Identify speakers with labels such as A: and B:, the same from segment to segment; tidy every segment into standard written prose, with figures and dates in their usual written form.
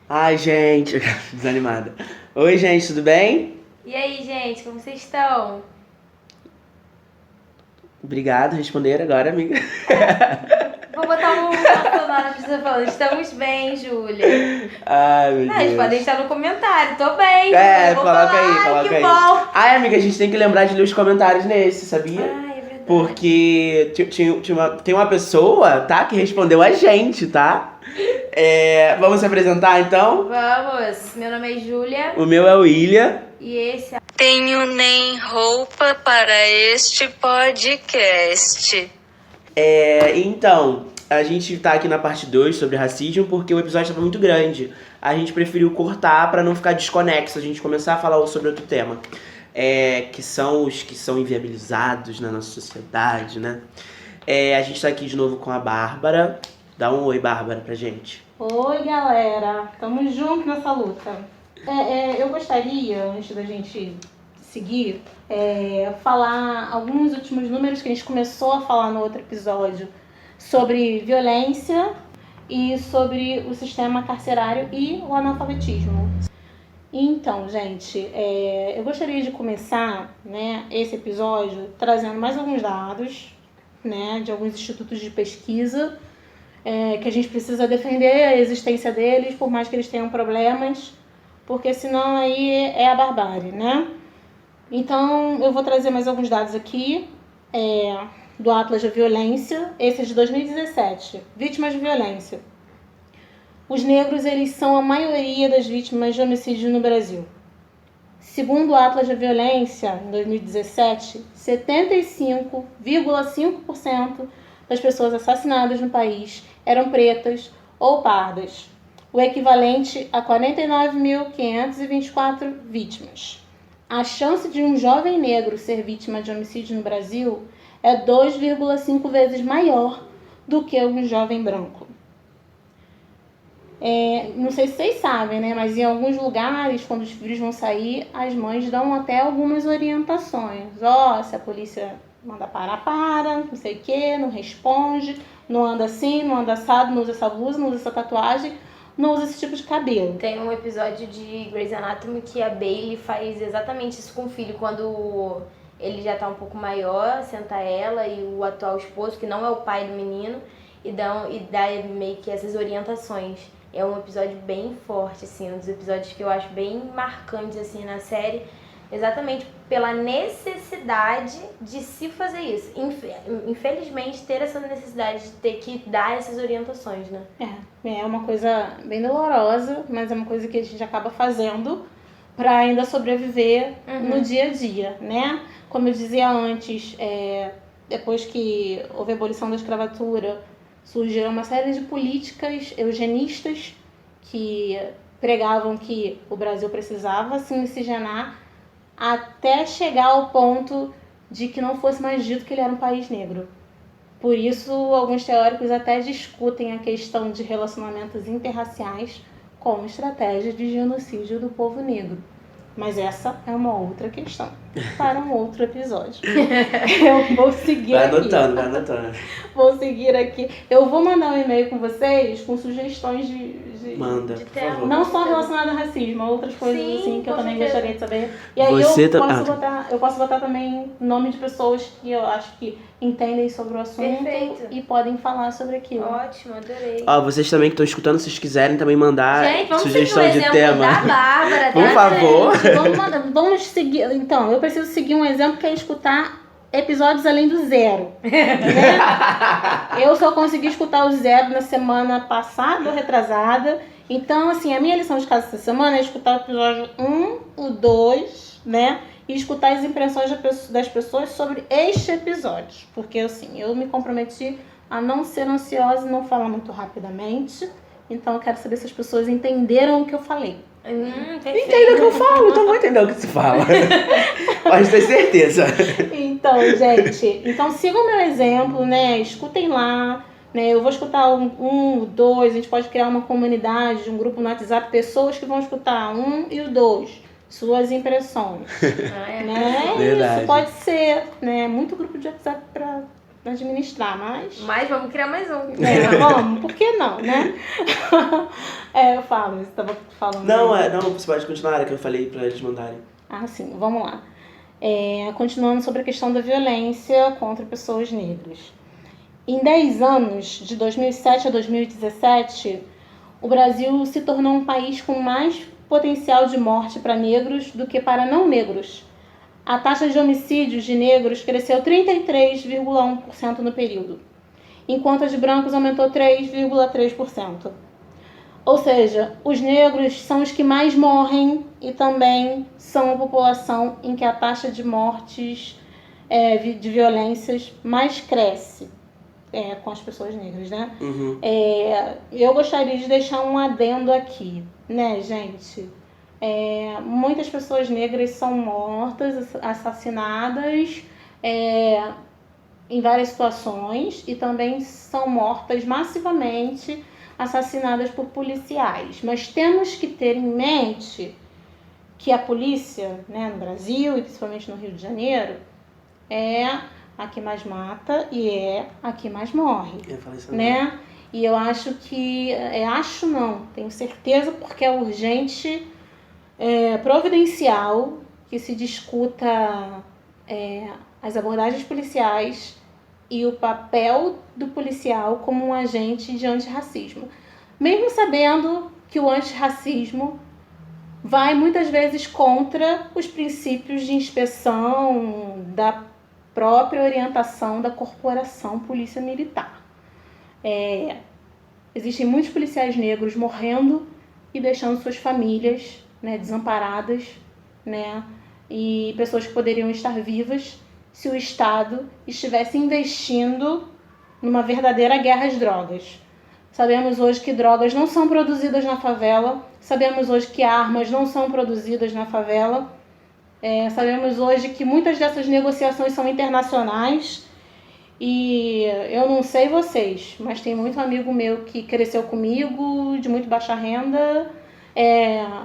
A: Ai, gente, desanimada. Oi, gente, tudo bem?
B: E aí, gente, como vocês estão?
A: Obrigado, responder agora, amiga.
B: Vou botar uma sonora pra você falando. Estamos bem, Júlia.
A: Ai, meu
B: Eles podem
A: Deus.
B: deixar no comentário. Tô bem,
A: É,
B: Júlia. Vou
A: coloca
B: falar.
A: aí,
B: Ai,
A: coloca
B: que
A: aí.
B: bom.
A: Ai, amiga, a gente tem que lembrar de ler os comentários nesse, sabia?
B: Ai, é verdade.
A: Porque tem uma pessoa, tá, que respondeu a gente, tá? Vamos se apresentar, então?
B: Vamos. Meu nome é Júlia.
A: O meu é o Ilha.
B: E esse é...
C: Tenho nem roupa para este podcast.
A: Então, a gente tá aqui na parte 2 sobre racismo porque o episódio estava muito grande. A gente preferiu cortar pra não ficar desconexo, a gente começar a falar sobre outro tema. Que são os que são inviabilizados na nossa sociedade, né? A gente tá aqui de novo com a Bárbara. Dá um oi, Bárbara, pra gente.
D: Oi, galera! Tamo junto nessa luta. Eu gostaria, antes da gente seguir, falar alguns últimos números que a gente começou a falar no outro episódio sobre violência e sobre o sistema carcerário e o analfabetismo. Então, gente, eu gostaria de começar, né, esse episódio trazendo mais alguns dados, né, de alguns institutos de pesquisa, que a gente precisa defender a existência deles, por mais que eles tenham problemas, porque senão aí é a barbárie, né? Então, eu vou trazer mais alguns dados aqui, do Atlas da Violência, esse é de 2017, vítimas de violência. Os negros, eles são a maioria das vítimas de homicídio no Brasil. Segundo o Atlas da Violência, em 2017, 75,5% das pessoas assassinadas no país eram pretas ou pardas, o equivalente a 49.524 vítimas. A chance de um jovem negro ser vítima de homicídio no Brasil é 2,5 vezes maior do que um jovem branco. Não sei se vocês sabem, né? Mas em alguns lugares, quando os filhos vão sair, as mães dão até algumas orientações. Se a polícia manda para, não sei o que, não responde, não anda assim, não anda assado, não usa essa blusa, não usa essa tatuagem, não usa esse tipo de cabelo.
B: Tem um episódio de Grey's Anatomy que a Bailey faz exatamente isso com o filho. Quando ele já tá um pouco maior, senta ela e o atual esposo, que não é o pai do menino, e dá meio que essas orientações. É um episódio bem forte, assim, um dos episódios que eu acho bem marcantes, assim, na série, exatamente pela necessidade de se fazer isso. Infelizmente, ter essa necessidade de ter que dar essas orientações, né?
D: É uma coisa bem dolorosa, mas é uma coisa que a gente acaba fazendo para ainda sobreviver no dia a dia, né? Como eu dizia antes, depois que houve a abolição da escravatura, surgiram uma série de políticas eugenistas que pregavam que o Brasil precisava se miscigenar até chegar ao ponto de que não fosse mais dito que ele era um país negro. Por isso, alguns teóricos até discutem a questão de relacionamentos interraciais como estratégia de genocídio do povo negro. Mas essa é uma outra questão, para um outro episódio. Eu vou seguir
A: Vai
D: aqui.
A: anotando, vai anotando.
D: Vou seguir aqui. Eu vou mandar um e-mail com vocês com sugestões de
A: Manda,
B: de
A: por
B: tema.
A: favor.
D: não só relacionadas a racismo, outras coisas
B: Sim,
D: assim que eu
B: com
D: também
B: certeza.
D: gostaria de saber. E aí
A: Você
D: eu posso botar também nome de pessoas que eu acho que entendem sobre o assunto.
B: Perfeito.
D: E podem falar sobre aquilo.
B: Ótimo, adorei.
A: Vocês também que estão escutando, se vocês quiserem também mandar
B: Gente, vamos
A: sugestão
B: seguir o
A: de
B: exemplo
A: tema.
B: da Bárbara,
A: Por
B: tá,
A: favor.
B: gente?
D: Vamos seguir. Então, eu preciso seguir um exemplo que é escutar episódios além do zero. Né? Eu só consegui escutar o zero na semana passada ou retrasada. Então, assim, a minha lição de casa essa semana é escutar o episódio 1, o 2, né? E escutar as impressões das pessoas sobre este episódio. Porque, assim, eu me comprometi a não ser ansiosa e não falar muito rapidamente. Então, eu quero saber se as pessoas entenderam o que eu falei.
B: Perfeito.
A: Entenda o que eu falo, então vou entender o que se fala. Pode ter certeza.
D: Então, gente, sigam o meu exemplo, né? Escutem lá, né? Eu vou escutar um, dois, a gente pode criar uma comunidade, um grupo no WhatsApp, pessoas que vão escutar um e o 2, suas impressões. Né?
A: Verdade.
D: Isso pode ser, né? Muito grupo de WhatsApp pra administrar, mas...
B: Mas vamos criar mais um.
D: Vamos, por que não, né? Eu falo, você estava falando...
A: Não, você pode continuar, que eu falei pra eles mandarem.
D: Sim, vamos lá. Continuando sobre a questão da violência contra pessoas negras. Em 10 anos, de 2007 a 2017, o Brasil se tornou um país com mais potencial de morte para negros do que para não negros. A taxa de homicídios de negros cresceu 33,1% no período, enquanto a de brancos aumentou 3,3%. Ou seja, os negros são os que mais morrem e também são a população em que a taxa de mortes de violências mais cresce com as pessoas negras, né?
A: Uhum.
D: Eu gostaria de deixar um adendo aqui, né, gente? Muitas pessoas negras são mortas, assassinadas em várias situações e também são mortas massivamente, assassinadas por policiais. Mas temos que ter em mente que a polícia, né, no Brasil e principalmente no Rio de Janeiro, é a que mais mata e é a que mais morre, né? E eu acho que... tenho certeza, porque é urgente, providencial, que se discuta as abordagens policiais e o papel do policial como um agente de antirracismo. Mesmo sabendo que o antirracismo vai muitas vezes contra os princípios de inspeção da própria orientação da corporação Polícia Militar. Existem muitos policiais negros morrendo e deixando suas famílias, né, desamparadas, né, e pessoas que poderiam estar vivas se o Estado estivesse investindo numa verdadeira guerra às drogas. Sabemos hoje que drogas não são produzidas na favela, sabemos hoje que armas não são produzidas na favela, sabemos hoje que muitas dessas negociações são internacionais e eu não sei vocês, mas tem muito amigo meu que cresceu comigo, de muito baixa renda,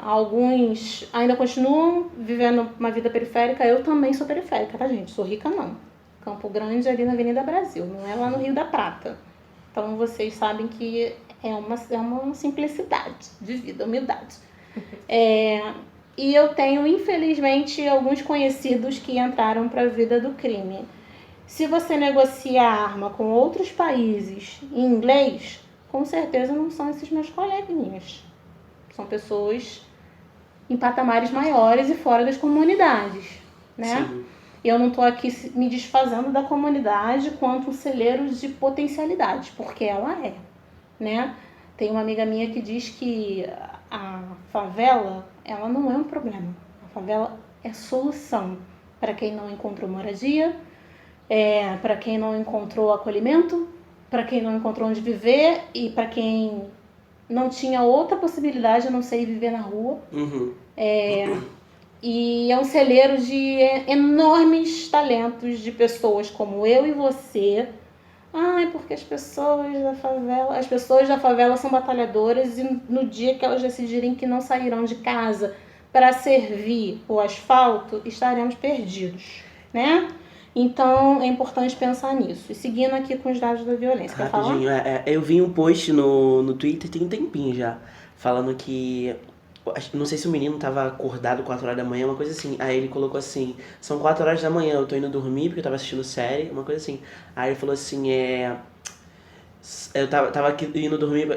D: alguns ainda continuam vivendo uma vida periférica. Eu também sou periférica, tá, gente? Sou rica não. Campo Grande ali na Avenida Brasil, não é lá no Rio da Prata. Então vocês sabem que é uma simplicidade de vida, humildade. E eu tenho, infelizmente, alguns conhecidos que entraram para a vida do crime. Se você negocia arma com outros países em inglês, com certeza não são esses meus coleguinhas. São pessoas em patamares maiores e fora das comunidades, né?
A: Sim.
D: E eu não estou aqui me desfazendo da comunidade quanto um celeiro de potencialidades, porque ela é, né? Tem uma amiga minha que diz que a favela, ela não é um problema. A favela é solução para quem não encontrou moradia, para quem não encontrou acolhimento, para quem não encontrou onde viver e para quem não tinha outra possibilidade a não ser ir viver na rua.
A: Uhum.
D: E é um celeiro de enormes talentos de pessoas como eu e você. Porque as pessoas da favela são batalhadoras e no dia que elas decidirem que não sairão de casa para servir o asfalto, estaremos perdidos, né? Então é importante pensar nisso. E seguindo aqui com os dados da violência. Quer falar?
A: Rapidinho, eu vi um post no Twitter tem um tempinho já, falando que... Não sei se o menino tava acordado 4 horas da manhã, uma coisa assim. Aí ele colocou assim, são 4 horas da manhã, eu tô indo dormir porque eu tava assistindo série, uma coisa assim. Aí ele falou assim, eu tava aqui indo dormir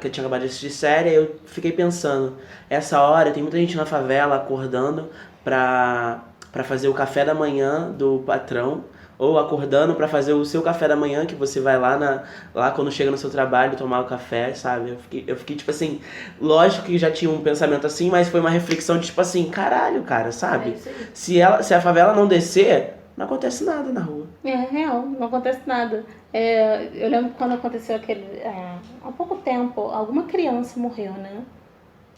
A: que eu tinha acabado de assistir série, aí eu fiquei pensando, essa hora tem muita gente na favela acordando pra fazer o café da manhã do patrão, ou acordando pra fazer o seu café da manhã, que você vai lá quando chega no seu trabalho tomar o café, sabe? Eu fiquei tipo assim, lógico que já tinha um pensamento assim, mas foi uma reflexão de tipo assim, caralho, cara, sabe? Se a favela não descer, não acontece nada na rua.
D: É real, não acontece nada. Eu lembro quando aconteceu há pouco tempo, alguma criança morreu, né?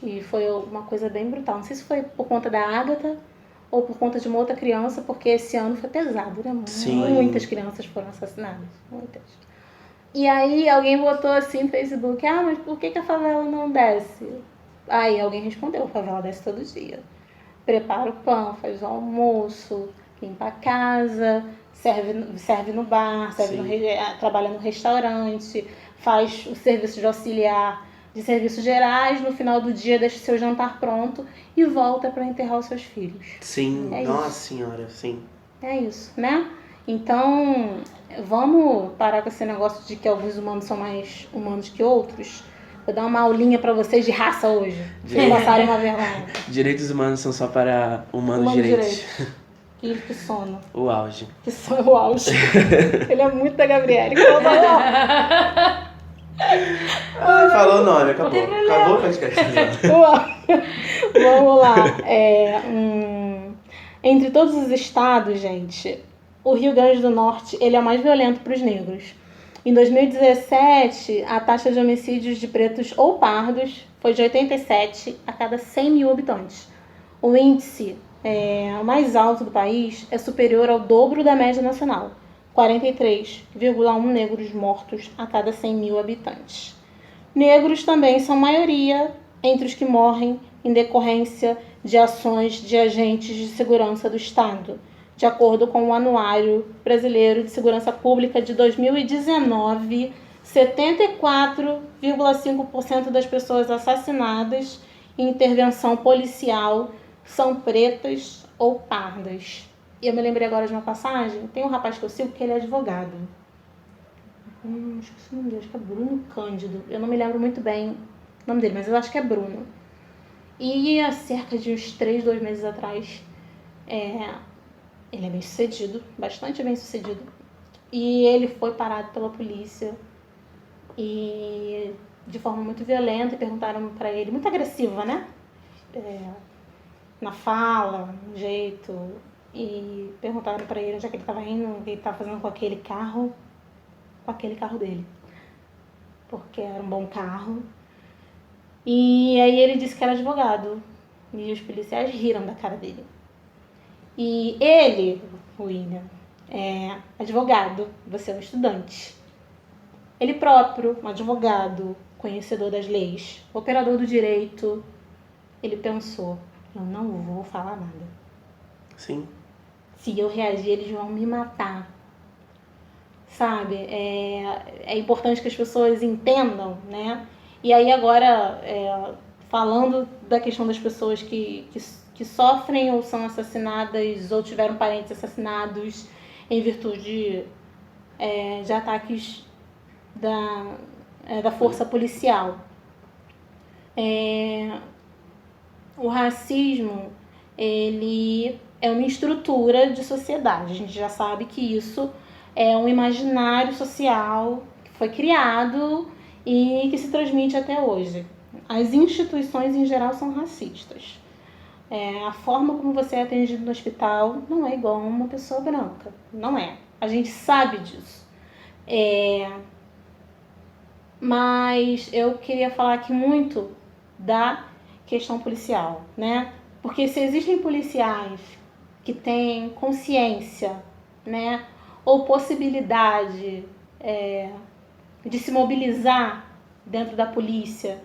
D: E foi uma coisa bem brutal. Não sei se foi por conta da Ágata ou por conta de uma outra criança, porque esse ano foi pesado, né?
A: Sim.
D: Muitas crianças foram assassinadas, muitas. E aí alguém botou assim no Facebook, mas por que a favela não desce? Aí alguém respondeu, a favela desce todo dia. Prepara o pão, faz o almoço, limpa a casa, serve no bar,
A: Sim.
D: trabalha no restaurante, faz o serviço de auxiliar de serviços gerais, no final do dia deixa o seu jantar pronto e volta para enterrar os seus filhos.
A: Sim,
D: É
A: nossa
D: isso.
A: senhora, sim.
D: É isso, né? Então, vamos parar com esse negócio de que alguns humanos são mais humanos que outros. Vou dar uma aulinha pra vocês de raça hoje, pra não passarem uma vergonha.
A: Direitos humanos são só para humanos
D: Humanos
A: direitos.
D: Que sono.
A: O auge.
D: Que sono, o auge. Ele é muito da Gabriele. Que eu
A: Falou o nome, acabou. Acabou o podcast.
D: Vamos lá. Entre todos os estados, gente, o Rio Grande do Norte ele é o mais violento para os negros. Em 2017, a taxa de homicídios de pretos ou pardos foi de 87 a cada 100 mil habitantes. O índice mais alto do país é superior ao dobro da média nacional, 43,1 negros mortos a cada 100 mil habitantes. Negros também são maioria entre os que morrem em decorrência de ações de agentes de segurança do Estado, de acordo com o Anuário Brasileiro de Segurança Pública de 2019, 74,5% das pessoas assassinadas em intervenção policial são pretas ou pardas. E eu me lembrei agora de uma passagem, tem um rapaz que eu sigo que ele é advogado. Esqueci o nome dele, acho que é Bruno Cândido. Eu não me lembro muito bem o nome dele, mas eu acho que é Bruno. E há cerca de uns 2 meses atrás, ele é bem sucedido, bastante bem sucedido. E ele foi parado pela polícia e de forma muito violenta, e perguntaram pra ele, muito agressiva, né? Na fala, no jeito, e perguntaram pra ele onde é que ele estava indo, o que ele estava fazendo com aquele carro dele, porque era um bom carro. E aí ele disse que era advogado, e os policiais riram da cara dele. E ele, William, é advogado, você é um estudante. Ele próprio, um advogado, conhecedor das leis, operador do direito, ele pensou, eu não vou falar nada.
A: Sim.
D: Se eu reagir, eles vão me matar. Sabe? É importante que as pessoas entendam, né? E aí agora, falando da questão das pessoas que sofrem ou são assassinadas ou tiveram parentes assassinados em virtude de ataques da força policial. O racismo, ele é uma estrutura de sociedade. A gente já sabe que isso é um imaginário social que foi criado e que se transmite até hoje. As instituições, em geral, são racistas. A forma como você é atendido no hospital não é igual a uma pessoa branca. Não é. A gente sabe disso. Mas eu queria falar aqui muito da questão policial, né? Porque se existem policiais que têm consciência, né, ou possibilidade de se mobilizar dentro da polícia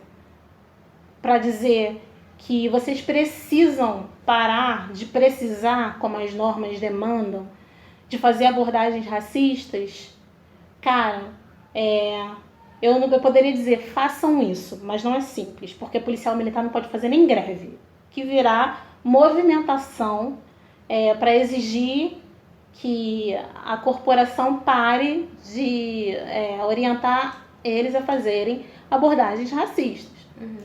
D: para dizer que vocês precisam parar de precisar, como as normas demandam, de fazer abordagens racistas, cara, eu poderia dizer, façam isso, mas não é simples, porque policial militar não pode fazer nem greve, que virá movimentação para exigir que a corporação pare de orientar eles a fazerem abordagens racistas.
B: Uhum.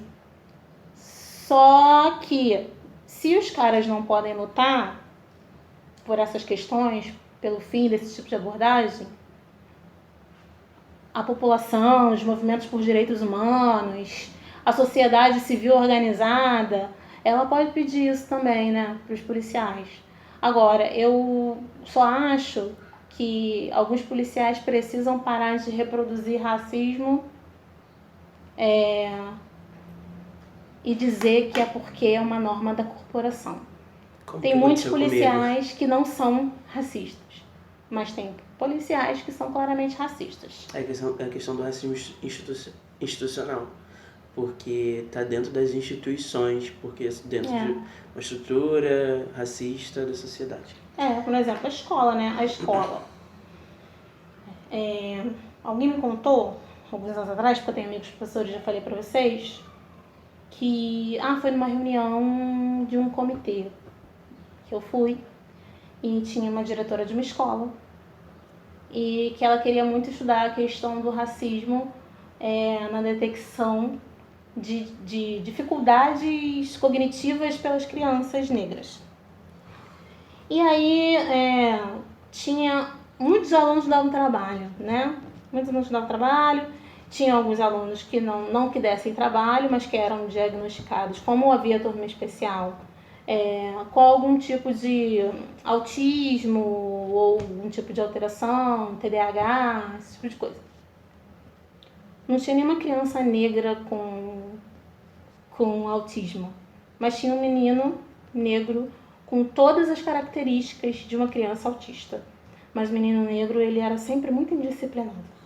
D: Só que, se os caras não podem lutar por essas questões, pelo fim desse tipo de abordagem, a população, os movimentos por direitos humanos, a sociedade civil organizada, ela pode pedir isso também, né, para os policiais. Agora, eu só acho que alguns policiais precisam parar de reproduzir racismo e dizer que é porque é uma norma da corporação. Tem muitos policiais que não são racistas, mas tem policiais que são claramente racistas.
A: É a questão do racismo institucional, porque está dentro das instituições, porque dentro de uma estrutura racista da sociedade.
D: Por exemplo, a escola, né? A escola. Alguém me contou, alguns anos atrás, porque eu tenho amigos professores, já falei pra vocês, que foi numa reunião de um comitê que eu fui e tinha uma diretora de uma escola e que ela queria muito estudar a questão do racismo na detecção de dificuldades cognitivas pelas crianças negras. E aí tinha muitos alunos davam trabalho, né? Muitos alunos davam trabalho, tinha alguns alunos que não que dessem trabalho, mas que eram diagnosticados, como havia turma especial, com algum tipo de autismo ou algum tipo de alteração, TDAH, esse tipo de coisa. Não tinha nenhuma criança negra com autismo, mas tinha um menino negro com todas as características de uma criança autista. Mas o menino negro, ele era sempre muito indisciplinado.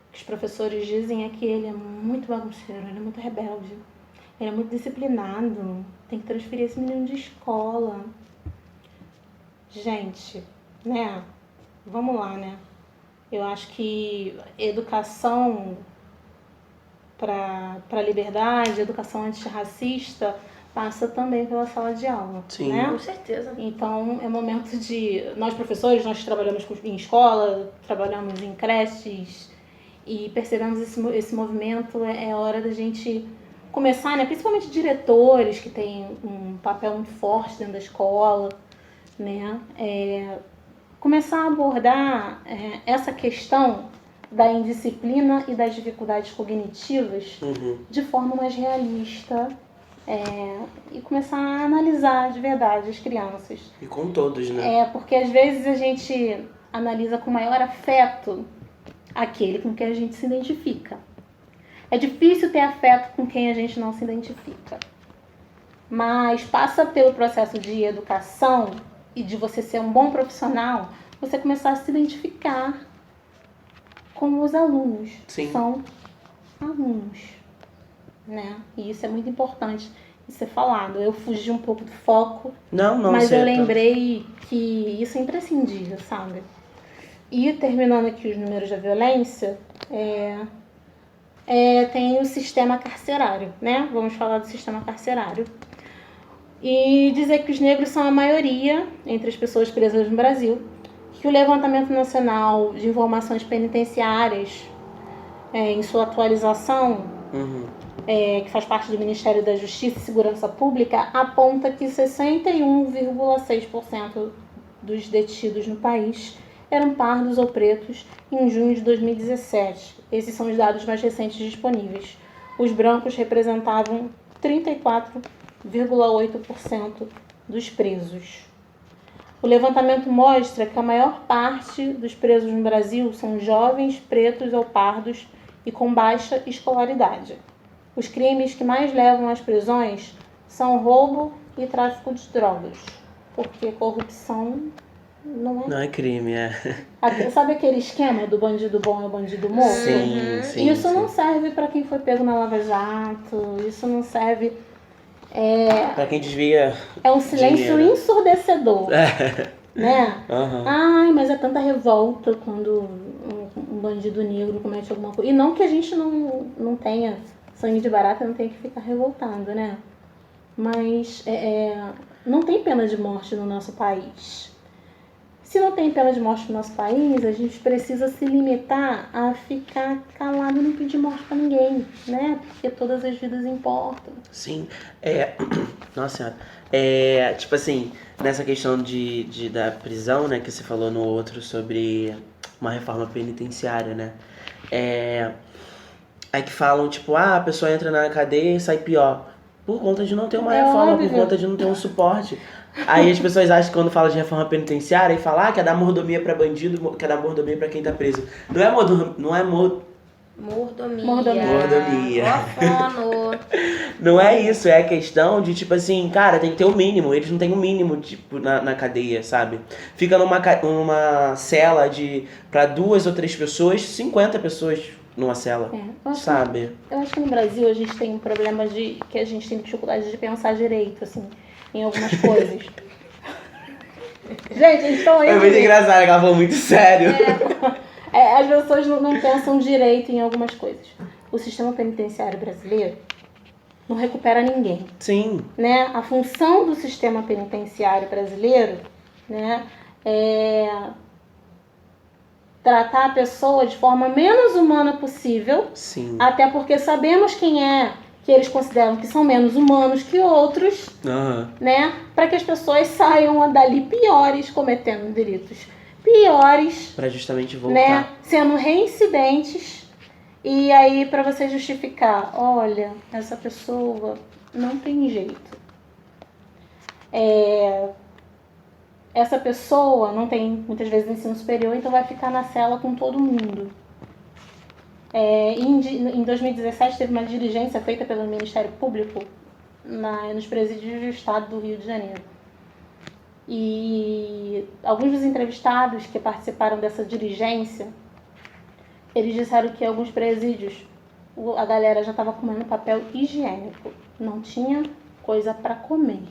D: O que os professores dizem é que ele é muito bagunceiro, ele é muito rebelde, ele é muito disciplinado, tem que transferir esse menino de escola. Gente, né? Vamos lá, né? Eu acho que educação para liberdade, educação antirracista, passa também pela sala de aula.
A: Sim,
D: né?
B: Com certeza.
D: Então, é momento de... Nós, professores, nós trabalhamos em escola, trabalhamos em creches e percebemos esse movimento. É hora da gente começar, né? Principalmente diretores que têm um papel muito forte dentro da escola, né? Começar a abordar essa questão da indisciplina e das dificuldades cognitivas de forma mais realista e começar a analisar de verdade as crianças.
A: E com todos, né?
D: Porque às vezes a gente analisa com maior afeto aquele com quem a gente se identifica. É difícil ter afeto com quem a gente não se identifica. Mas passa pelo processo de educação e de você ser um bom profissional, você começar a se identificar com os alunos.
A: Sim.
D: São alunos, né? E isso é muito importante de ser falado. Eu fugi um pouco do foco, mas
A: certo.
D: eu lembrei que isso é imprescindível, sabe? E terminando aqui os números da violência, tem o sistema carcerário, né? Vamos falar do sistema carcerário. E dizer que os negros são a maioria entre as pessoas presas no Brasil, que o Levantamento Nacional de Informações Penitenciárias, em sua atualização, que faz parte do Ministério da Justiça e Segurança Pública, aponta que 61,6% dos detidos no país eram pardos ou pretos em junho de 2017. Esses são os dados mais recentes disponíveis. Os brancos representavam 34,8% dos presos. O levantamento mostra que a maior parte dos presos no Brasil são jovens, pretos ou pardos e com baixa escolaridade. Os crimes que mais levam às prisões são roubo e tráfico de drogas, porque corrupção
A: Não é crime,
D: Sabe aquele esquema do bandido bom é o bandido morto?
A: Sim.
D: Isso não serve para quem foi pego na Lava Jato, isso não serve...
A: Pra quem desvia
D: É um silêncio
A: dinheiro.
D: ensurdecedor, né? Ai, mas é tanta revolta quando um bandido negro comete alguma coisa. E não que a gente não tenha sangue de barata, não tenha que ficar revoltado, né? Mas não tem pena de morte no nosso país. Se não tem pena de morte no nosso país, a gente precisa se limitar a ficar calado e não pedir morte pra ninguém, né? Porque todas as vidas importam.
A: Sim. Nossa senhora. Tipo assim, nessa questão da prisão, né, que você falou no outro sobre uma reforma penitenciária, né? É que falam, tipo, a pessoa entra na cadeia e sai pior. Por conta de não ter uma reforma,
D: óbvio.
A: por conta de não ter um suporte. Aí as pessoas acham que quando fala de reforma penitenciária e falam que é dar mordomia pra bandido, que é dar mordomia pra quem tá preso. Não é
B: Mordomia. Orfano.
A: Não é isso, é a questão de, tipo assim, cara, tem que ter o mínimo. Eles não têm o mínimo, tipo, na cadeia, sabe? Fica numa cela pra 2 ou 3 pessoas, 50 pessoas numa cela, sabe?
D: Eu acho que no Brasil a gente tem um problema que a gente tem dificuldade de pensar direito, assim, em algumas coisas. Gente, então
A: É muito engraçado que ela falou muito sério.
D: as pessoas não pensam direito em algumas coisas. O sistema penitenciário brasileiro não recupera ninguém,
A: Sim.
D: né? A função do sistema penitenciário brasileiro, né, é tratar a pessoa de forma menos humana possível,
A: Sim.
D: até porque sabemos quem é que eles consideram que são menos humanos que outros,
A: Aham.
D: né? Para que as pessoas saiam dali piores, cometendo delitos piores,
A: Pra justamente voltar.
D: né? Sendo reincidentes. E aí, para você justificar, olha, essa pessoa não tem jeito. Essa pessoa não tem, muitas vezes, ensino superior, então vai ficar na cela com todo mundo. Em 2017, teve uma diligência feita pelo Ministério Público nos presídios do estado do Rio de Janeiro. E alguns dos entrevistados que participaram dessa diligência, eles disseram que alguns presídios a galera já estava comendo papel higiênico, não tinha coisa para comer.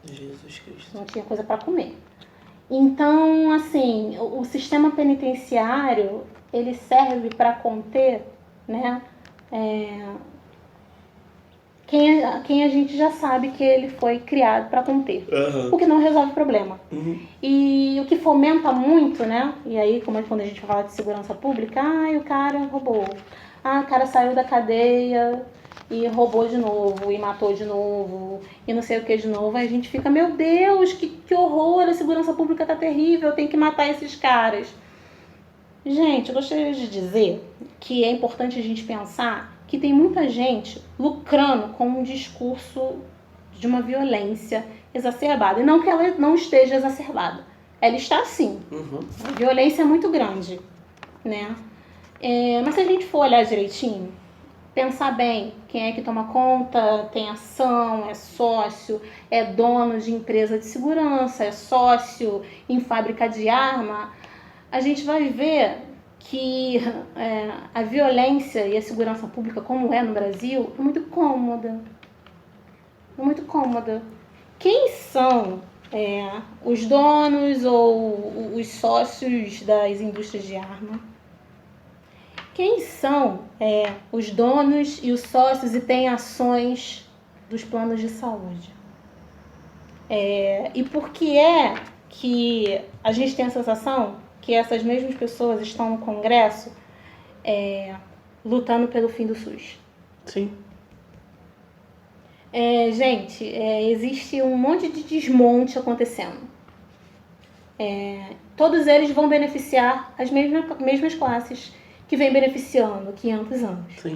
A: Jesus Cristo.
D: Não tinha coisa para comer. Então, assim, o sistema penitenciário, ele serve para conter, né, quem a gente já sabe que ele foi criado para conter.
A: Aham.
D: O que não resolve o problema.
A: Uhum.
D: E o que fomenta muito, né, e aí, como quando a gente fala de segurança pública, o cara roubou. O cara saiu da cadeia e roubou de novo, e matou de novo, e não sei o que de novo. Aí a gente fica, meu Deus, que horror, a segurança pública tá terrível, tem que matar esses caras. Gente, eu gostaria de dizer que é importante a gente pensar que tem muita gente lucrando com um discurso de uma violência exacerbada. E não que ela não esteja exacerbada. Ela está sim.
A: Uhum.
D: A violência é muito grande, né? Mas se a gente for olhar direitinho, pensar bem quem é que toma conta, tem ação, é sócio, é dono de empresa de segurança, é sócio em fábrica de arma, a gente vai ver que a violência e a segurança pública, como é no Brasil, é muito cômoda. É muito cômoda. Quem são os donos ou os sócios das indústrias de arma? Quem são os donos e os sócios e têm ações dos planos de saúde? E por que é que a gente tem a sensação que essas mesmas pessoas estão no Congresso lutando pelo fim do SUS?
A: Sim.
D: Gente, existe um monte de desmonte acontecendo. Todos eles vão beneficiar as mesmas classes que vem beneficiando 500 anos.
A: Sim.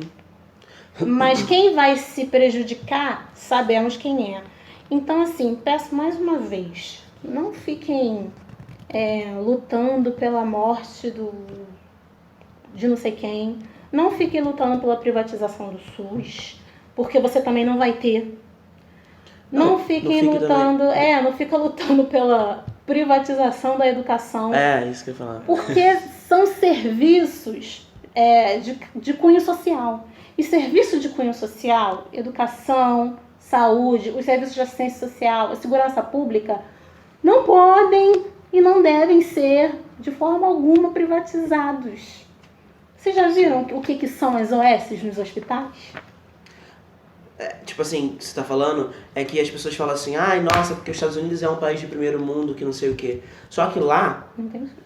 D: Mas quem vai se prejudicar, sabemos quem é. Então, assim, peço mais uma vez, não fiquem lutando pela morte de não sei quem. Não fiquem lutando pela privatização do SUS, porque você também não vai ter. Não fiquem lutando... não fica lutando pela privatização da educação.
A: Isso que eu ia falar.
D: Porque são serviços de cunho social. E serviço de cunho social, educação, saúde, os serviços de assistência social, a segurança pública, não podem e não devem ser, de forma alguma, privatizados. Vocês já viram o que são as OS nos hospitais?
A: Tipo assim, o que você tá falando é que as pessoas falam assim, nossa, porque os Estados Unidos é um país de primeiro mundo, que não sei o quê. Só que lá...
D: Não tem SUS.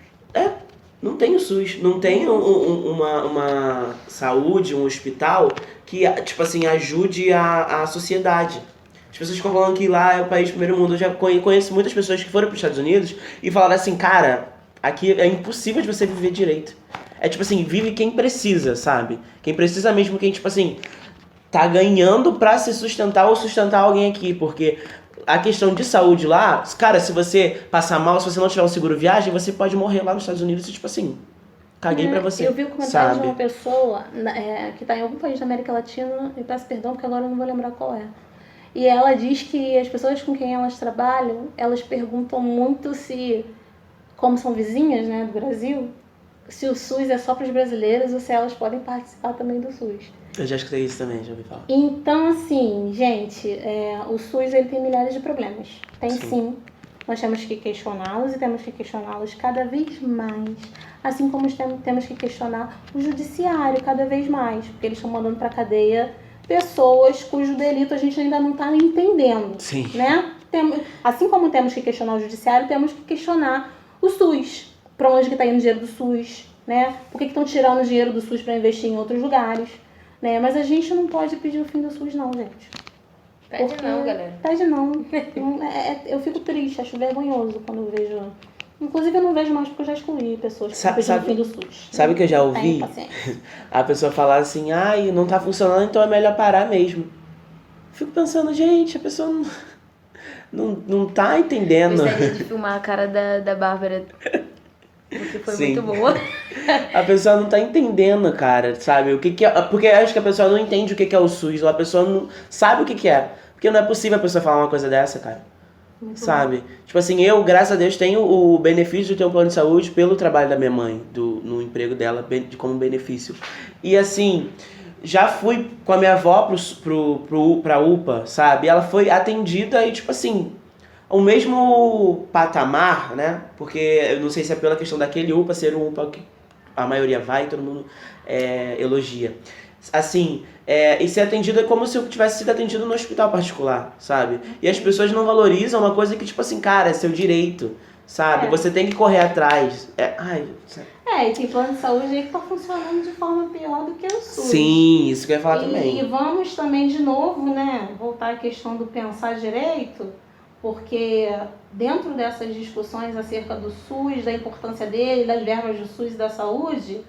A: Não tem o SUS, não tem uma saúde, um hospital que, tipo assim, ajude a sociedade. As pessoas ficam falando que lá é o país de primeiro mundo. Eu já conheço muitas pessoas que foram para os Estados Unidos e falaram assim, cara, aqui é impossível de você viver direito. É tipo assim, vive quem precisa, sabe? Quem precisa mesmo, quem, tipo assim, tá ganhando pra se sustentar ou sustentar alguém aqui, porque... A questão de saúde lá, cara, se você passar mal, se você não tiver um seguro viagem, você pode morrer lá nos Estados Unidos e, tipo assim, caguei pra você.
D: Eu vi o comentário de uma pessoa que tá em algum país da América Latina, e peço perdão porque agora eu não vou lembrar qual é. E ela diz que as pessoas com quem elas trabalham, elas perguntam muito se, como são vizinhas, né, do Brasil, se o SUS é só para os brasileiros ou se elas podem participar também do SUS.
A: Eu já escutei isso também, já ouvi falar.
D: Então, assim, gente, o SUS ele tem milhares de problemas. Tem sim. Nós temos que questioná-los e temos que questioná-los cada vez mais. Assim como temos que questionar o judiciário cada vez mais, porque eles estão mandando para a cadeia pessoas cujo delito a gente ainda não está entendendo.
A: Sim.
D: Né? Assim como temos que questionar o judiciário, temos que questionar o SUS. Para onde que está indo o dinheiro do SUS? Né? Por que estão tirando o dinheiro do SUS para investir em outros lugares? Né? Mas a gente não pode pedir o fim do SUS não, gente.
B: Pede não, galera.
D: Pede não. Eu fico triste, acho vergonhoso quando eu vejo. Inclusive eu não vejo mais porque eu já excluí pessoas que estão pedindo o fim do SUS.
A: Sabe o que eu já ouvi? A pessoa falar assim, ai, não tá funcionando, então é melhor parar mesmo. Fico pensando, gente, a pessoa não tá entendendo.
B: Gostaria de filmar a cara da Bárbara, porque foi
A: Sim.
B: muito boa.
A: A pessoa não tá entendendo, cara, sabe? O que que é, porque eu acho que a pessoa não entende o que que é o SUS, ou a pessoa não sabe o que que é. Porque não é possível a pessoa falar uma coisa dessa, cara.
D: Muito
A: Sabe? Tipo assim, eu, graças a Deus, tenho o benefício de ter um plano de saúde pelo trabalho da minha mãe, no emprego dela, como benefício. E assim, já fui com a minha avó pra UPA, sabe? Ela foi atendida e, tipo assim, o mesmo patamar, né? Porque eu não sei se é pela questão daquele UPA ser um UPA que a maioria vai e todo mundo elogia. Assim, e ser atendido é como se eu tivesse sido atendido no hospital particular, sabe? E as pessoas não valorizam uma coisa que, tipo assim, cara, é seu direito, sabe? Você tem que correr atrás.
D: E tem plano de saúde aí que tá funcionando de forma pior do que o SUS.
A: Sim, isso que eu ia falar também.
D: E vamos também, de novo, né, voltar à questão do pensar direito, porque dentro dessas discussões acerca do SUS, da importância dele, das verbas do SUS e da saúde,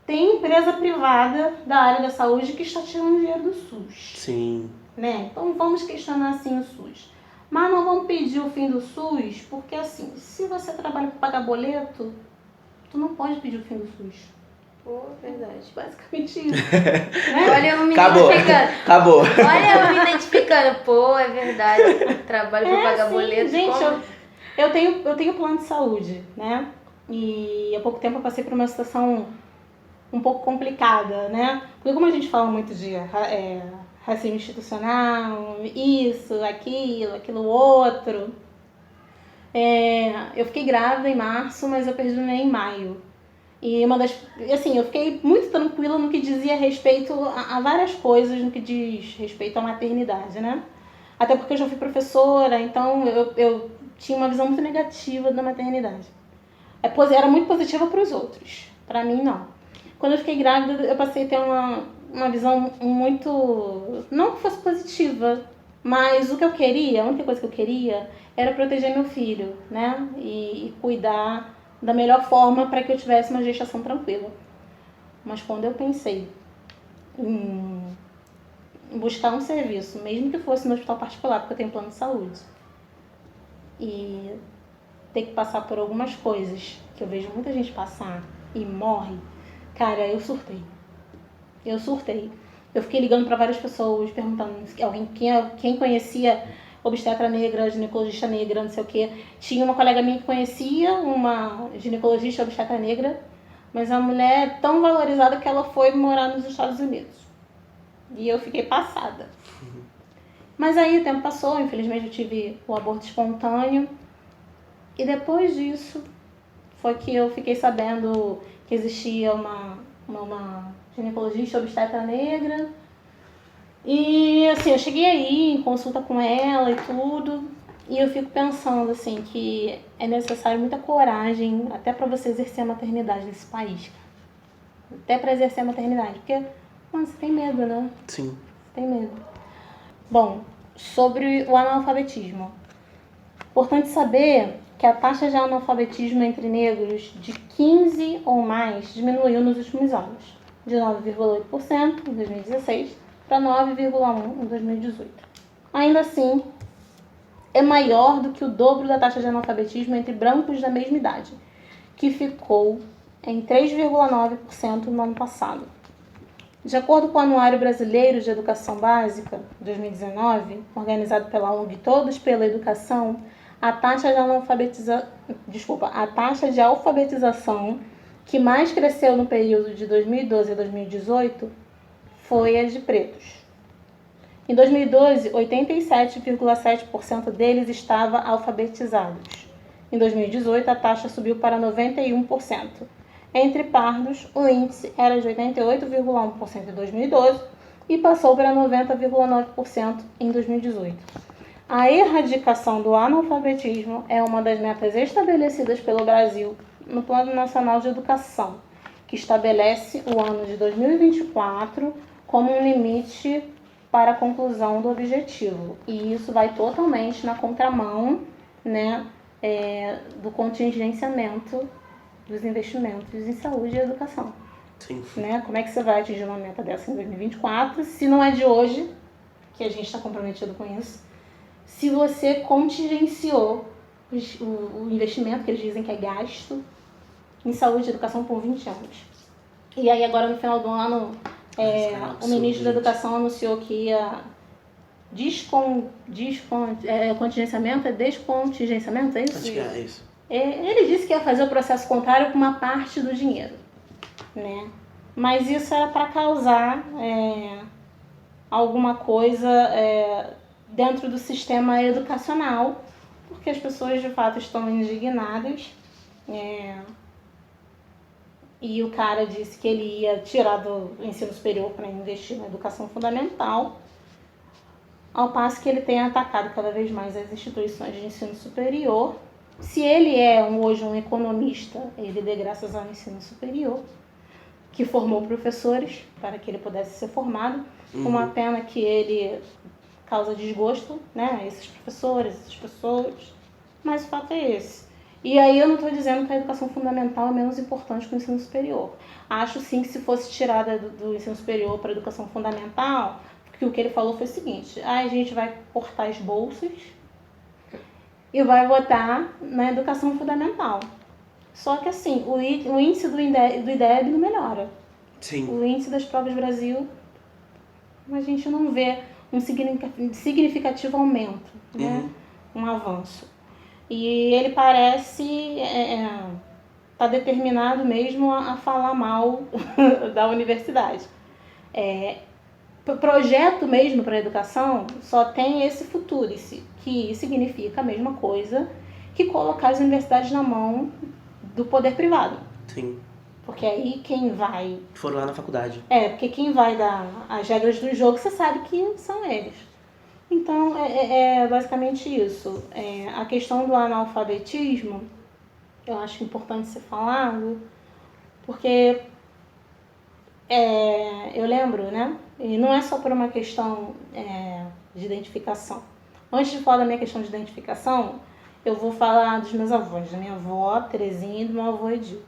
D: tem empresa privada da área da saúde que está tirando dinheiro do SUS.
A: Sim.
D: Né? Então vamos questionar sim o SUS. Mas não vamos pedir o fim do SUS, porque assim, se você trabalha para pagar boleto, tu não pode pedir o fim do SUS.
B: Pô, verdade.
D: Basicamente isso. Né?
B: Olha eu me
A: Acabou.
B: identificando.
A: Acabou.
B: Olha eu me identificando. Pô, é verdade. Trabalho pra pagar
D: sim,
B: boleto.
D: gente, eu tenho plano de saúde, né? E há pouco tempo eu passei por uma situação um pouco complicada, né? Porque como a gente fala muito de racismo institucional, isso, aquilo outro, eu fiquei grávida em março, mas eu perdi o neném em maio. E eu fiquei muito tranquila no que dizia respeito a várias coisas, no que diz respeito à maternidade, né? Até porque eu já fui professora, então eu tinha uma visão muito negativa da maternidade. Era muito positiva para os outros, para mim não. Quando eu fiquei grávida, eu passei a ter uma visão muito... Não que fosse positiva, mas o que eu queria, a única coisa que eu queria era proteger meu filho, né? E cuidar da melhor forma para que eu tivesse uma gestação tranquila. Mas quando eu pensei em buscar um serviço, mesmo que fosse no hospital particular, porque eu tenho plano de saúde, e ter que passar por algumas coisas que eu vejo muita gente passar e morre, cara, eu surtei. Eu fiquei ligando para várias pessoas, perguntando quem conhecia obstetra negra, ginecologista negra, não sei o quê. Tinha uma colega minha que conhecia uma ginecologista obstetra negra, mas a mulher é tão valorizada que ela foi morar nos Estados Unidos. E eu fiquei passada. Mas aí o tempo passou, infelizmente eu tive o aborto espontâneo. E depois disso foi que eu fiquei sabendo que existia uma ginecologista obstetra negra. E assim, eu cheguei aí em consulta com ela e tudo, e eu fico pensando assim que é necessário muita coragem até para você exercer a maternidade nesse país. Até para exercer a maternidade, porque você tem medo, né?
A: Sim.
D: Você tem medo. Bom, sobre o analfabetismo. Importante saber que a taxa de analfabetismo entre negros de 15 ou mais diminuiu nos últimos anos, de 9,8% em 2016 para 9,1% em 2018. Ainda assim, é maior do que o dobro da taxa de analfabetismo entre brancos da mesma idade, que ficou em 3,9% no ano passado. De acordo com o Anuário Brasileiro de Educação Básica, 2019, organizado pela ONG Todos pela Educação, a taxa de alfabetização que mais cresceu no período de 2012 a 2018 foi a de pretos. Em 2012, 87,7% deles estava alfabetizados. Em 2018, a taxa subiu para 91%. Entre pardos, o índice era de 88,1% em 2012 e passou para 90,9% em 2018. A erradicação do analfabetismo é uma das metas estabelecidas pelo Brasil no Plano Nacional de Educação, que estabelece o ano de 2024 como um limite para a conclusão do objetivo. E isso vai totalmente na contramão, né, do contingenciamento dos investimentos em saúde e educação.
A: Sim.
D: Né? Como é que você vai atingir uma meta dessa em 2024, se não é de hoje, que a gente está comprometido com isso, se você contingenciou o investimento, que eles dizem que é gasto, em saúde e educação por 20 anos. E aí agora no final do ano, o ministro da Educação anunciou que ia contingenciamento, descontingenciamento, é isso?
A: Acho que é isso.
D: Ele disse que ia fazer o processo contrário com uma parte do dinheiro, né? Mas isso era para causar alguma coisa dentro do sistema educacional, porque as pessoas de fato estão indignadas. E o cara disse que ele ia tirar do ensino superior para investir na educação fundamental, ao passo que ele tem atacado cada vez mais as instituições de ensino superior. Se ele é hoje um economista, ele dê graças ao ensino superior, que formou professores para que ele pudesse ser formado. Uma pena que ele causa desgosto, né, a esses professores, essas pessoas, mas o fato é esse. E aí eu não estou dizendo que a educação fundamental é menos importante que o ensino superior. Acho sim que se fosse tirada do ensino superior para a educação fundamental, porque o que ele falou foi o seguinte: a gente vai cortar as bolsas e vai botar na educação fundamental. Só que assim, o índice do IDEB não melhora.
A: Sim.
D: O índice das provas Brasil, a gente não vê um significativo aumento, né? Um avanço. E ele parece tá determinado mesmo a falar mal da universidade. Projeto mesmo para a educação só tem esse futurice, que significa a mesma coisa que colocar as universidades na mão do poder privado.
A: Sim.
D: Porque aí quem vai...
A: Foram lá na faculdade.
D: Porque quem vai dar as regras do jogo, você sabe que são eles. Então, é basicamente isso. A questão do analfabetismo, eu acho importante ser falado, porque eu lembro, né? E não é só por uma questão de identificação. Antes de falar da minha questão de identificação, eu vou falar dos meus avós, da minha avó, Terezinha, e do meu avô, Edil.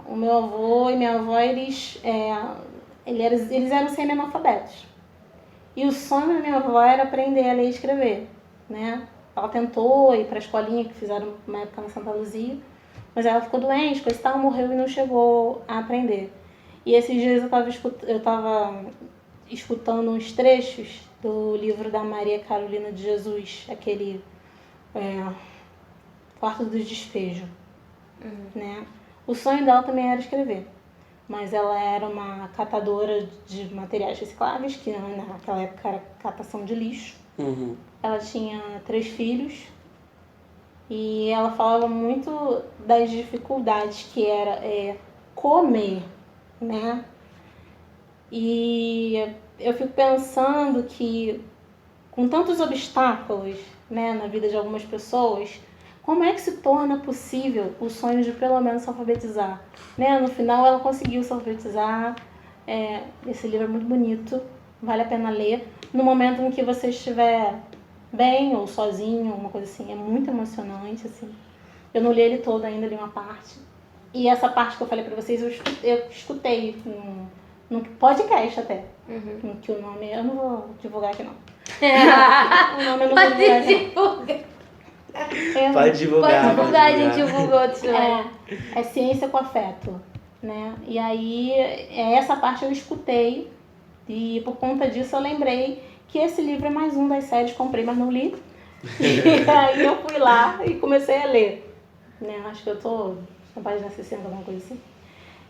D: O meu avô e minha avó, eles eram semi-analfabetos. E o sonho da minha avó era aprender a ler e escrever, né? Ela tentou ir para a escolinha que fizeram uma época na Santa Luzia, mas ela ficou doente, coisa e tal, morreu e não chegou a aprender. E esses dias eu estava escutando uns trechos do livro da Maria Carolina de Jesus, aquele Quarto do Despejo, né? O sonho dela também era escrever, mas ela era uma catadora de materiais recicláveis, que naquela época era catação de lixo. Ela tinha 3 filhos e ela falava muito das dificuldades que era comer, né? E eu fico pensando que com tantos obstáculos, né, na vida de algumas pessoas, como é que se torna possível o sonho de pelo menos se alfabetizar? Né? No final ela conseguiu se alfabetizar. Esse livro é muito bonito, vale a pena ler. No momento em que você estiver bem ou sozinho, uma coisa assim, é muito emocionante. Assim. Eu não li ele todo ainda, li uma parte. E essa parte que eu falei pra vocês, eu escutei num podcast até. Que o nome, eu não vou divulgar aqui não. O nome eu não vou divulgar aqui não.
A: Pode divulgar.
B: Pode divulgar, a gente divulga outros também.
D: É Ciência com Afeto, né? E aí, essa parte eu escutei e por conta disso eu lembrei que esse livro é mais um das séries, comprei, mas não li. E aí eu fui lá e comecei a ler. Né? Acho que eu tô na página 60, alguma coisa assim.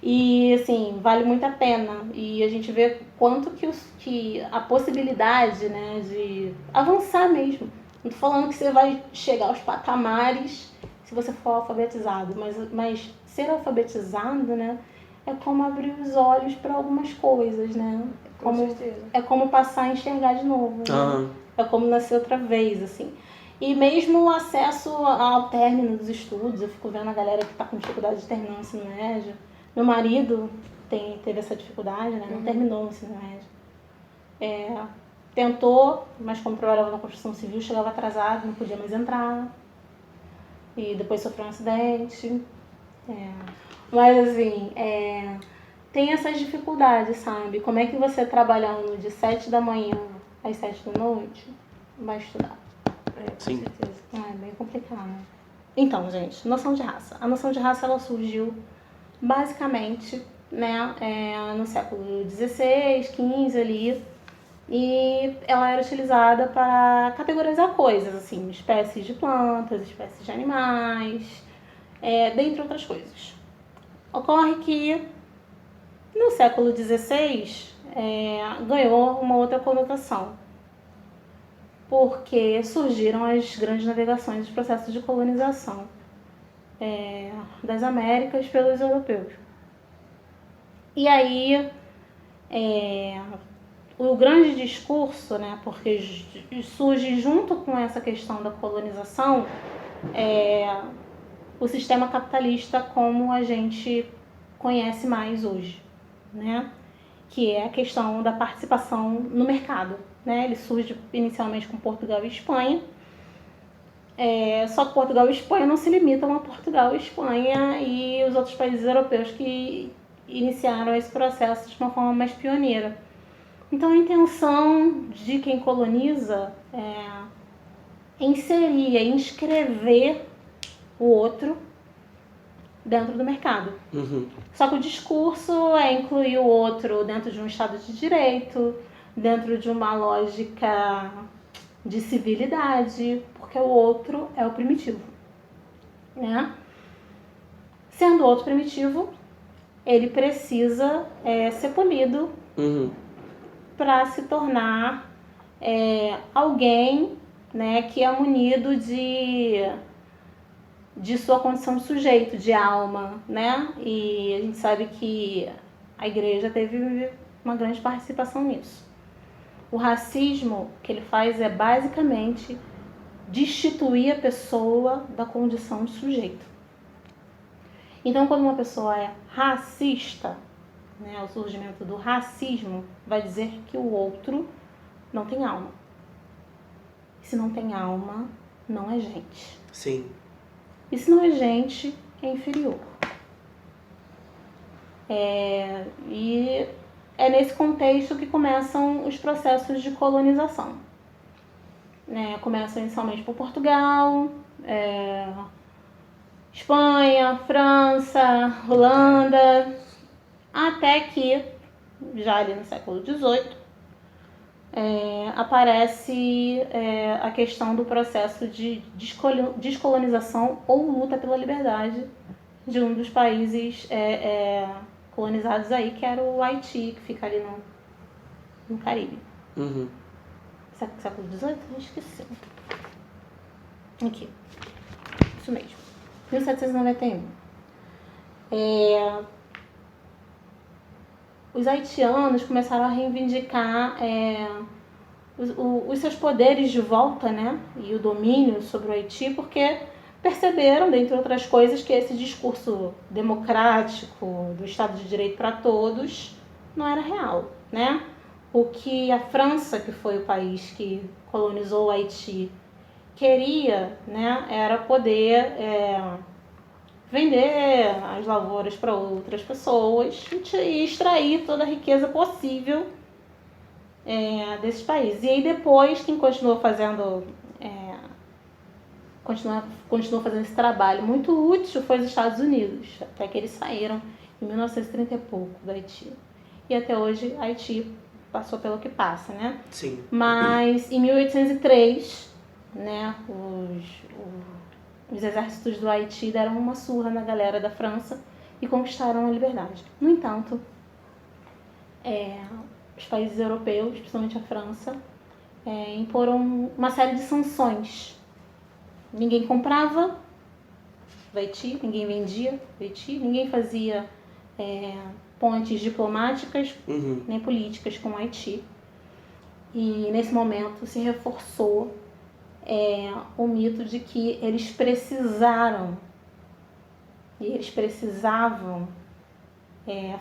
D: E, assim, vale muito a pena. E a gente vê quanto que a possibilidade, né, de avançar mesmo. Não tô falando que você vai chegar aos patamares se você for alfabetizado, mas ser alfabetizado, né, é como abrir os olhos para algumas coisas, né?
B: Com certeza.
D: É como passar a enxergar de novo, né?
A: Aham.
D: É como nascer outra vez, assim. E mesmo o acesso ao término dos estudos, eu fico vendo a galera que está com dificuldade de terminar o ensino médio. Meu marido teve essa dificuldade, né? Não terminou o ensino médio. Tentou, mas como trabalhava na construção civil, chegava atrasado, não podia mais entrar. E depois sofreu um acidente. Mas assim, tem essas dificuldades, sabe? Como é que você trabalhando de 7 da manhã às 7 da noite vai estudar?
B: Com
A: Sim.
B: certeza.
D: É bem complicado. Então, gente, noção de raça. A noção de raça ela surgiu basicamente, né, no século XVI, XV ali, e ela era utilizada para categorizar coisas, assim, espécies de plantas, espécies de animais, dentre outras coisas. Ocorre que no século XVI ganhou uma outra conotação, porque surgiram as grandes navegações, os processos de colonização das Américas pelos europeus. E aí, o grande discurso, né, porque surge junto com essa questão da colonização, o sistema capitalista como a gente conhece mais hoje, né? Que é a questão da participação no mercado, né? Ele surge inicialmente com Portugal e Espanha, só que Portugal e Espanha não se limitam a Portugal e Espanha e os outros países europeus que iniciaram esse processo de uma forma mais pioneira. Então a intenção de quem coloniza inserir, inscrever o outro dentro do mercado.
A: Uhum.
D: Só que o discurso é incluir o outro dentro de um Estado de Direito, dentro de uma lógica de civilidade, porque o outro é o primitivo, né? Sendo o outro primitivo, ele precisa ser polido
A: Uhum.
D: para se tornar alguém, né, que é munido de sua condição de sujeito, de alma, né? E a gente sabe que a igreja teve uma grande participação nisso. O racismo que ele faz é basicamente destituir a pessoa da condição de sujeito. Então, quando uma pessoa é racista, né, o surgimento do racismo vai dizer que o outro não tem alma. Se não tem alma, não é gente.
A: Sim.
D: E se não é gente, é inferior. E é nesse contexto que começam os processos de colonização. Começam inicialmente por Portugal, Espanha, França, Holanda, até que, já ali no século XVIII, aparece a questão do processo de descolonização ou luta pela liberdade de um dos países colonizados aí, que era o Haiti, que fica ali no Caribe.
A: Uhum.
D: Século XVIII? Eu esqueci. Aqui. Isso mesmo. 1791. Os haitianos começaram a reivindicar os seus poderes de volta, né? E o domínio sobre o Haiti, porque perceberam, dentre outras coisas, que esse discurso democrático do Estado de Direito para todos não era real, né? O que a França, que foi o país que colonizou o Haiti, queria, né, era poder vender as lavouras para outras pessoas e extrair toda a riqueza possível desses países. E aí depois, quem continuou fazendo esse trabalho muito útil foi os Estados Unidos, até que eles saíram em 1930 e pouco do Haiti. E até hoje Haiti passou pelo que passa, né?
A: Sim.
D: Mas em 1803, né, os exércitos do Haiti deram uma surra na galera da França e conquistaram a liberdade. No entanto, os países europeus, principalmente a França, imporam uma série de sanções. Ninguém comprava Haiti, ninguém vendia Haiti, ninguém fazia pontes diplomáticas nem políticas com Haiti. E nesse momento se reforçou o mito de que eles precisavam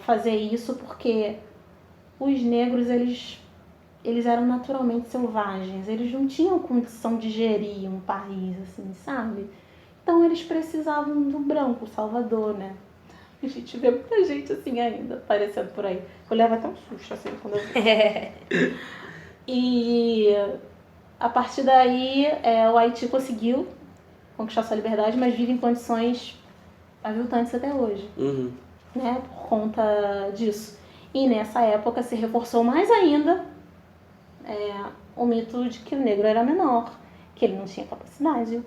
D: fazer isso porque os negros eles eram naturalmente selvagens, eles não tinham condição de gerir um país assim, sabe? Então eles precisavam do branco, Salvador, né? A gente vê muita gente assim ainda aparecendo por aí. Eu levo até um susto assim quando eu vi. E a partir daí o Haiti conseguiu conquistar sua liberdade, mas vive em condições aviltantes até hoje, né? Por conta disso. E nessa época se reforçou mais ainda o mito de que o negro era menor, que ele não tinha capacidade,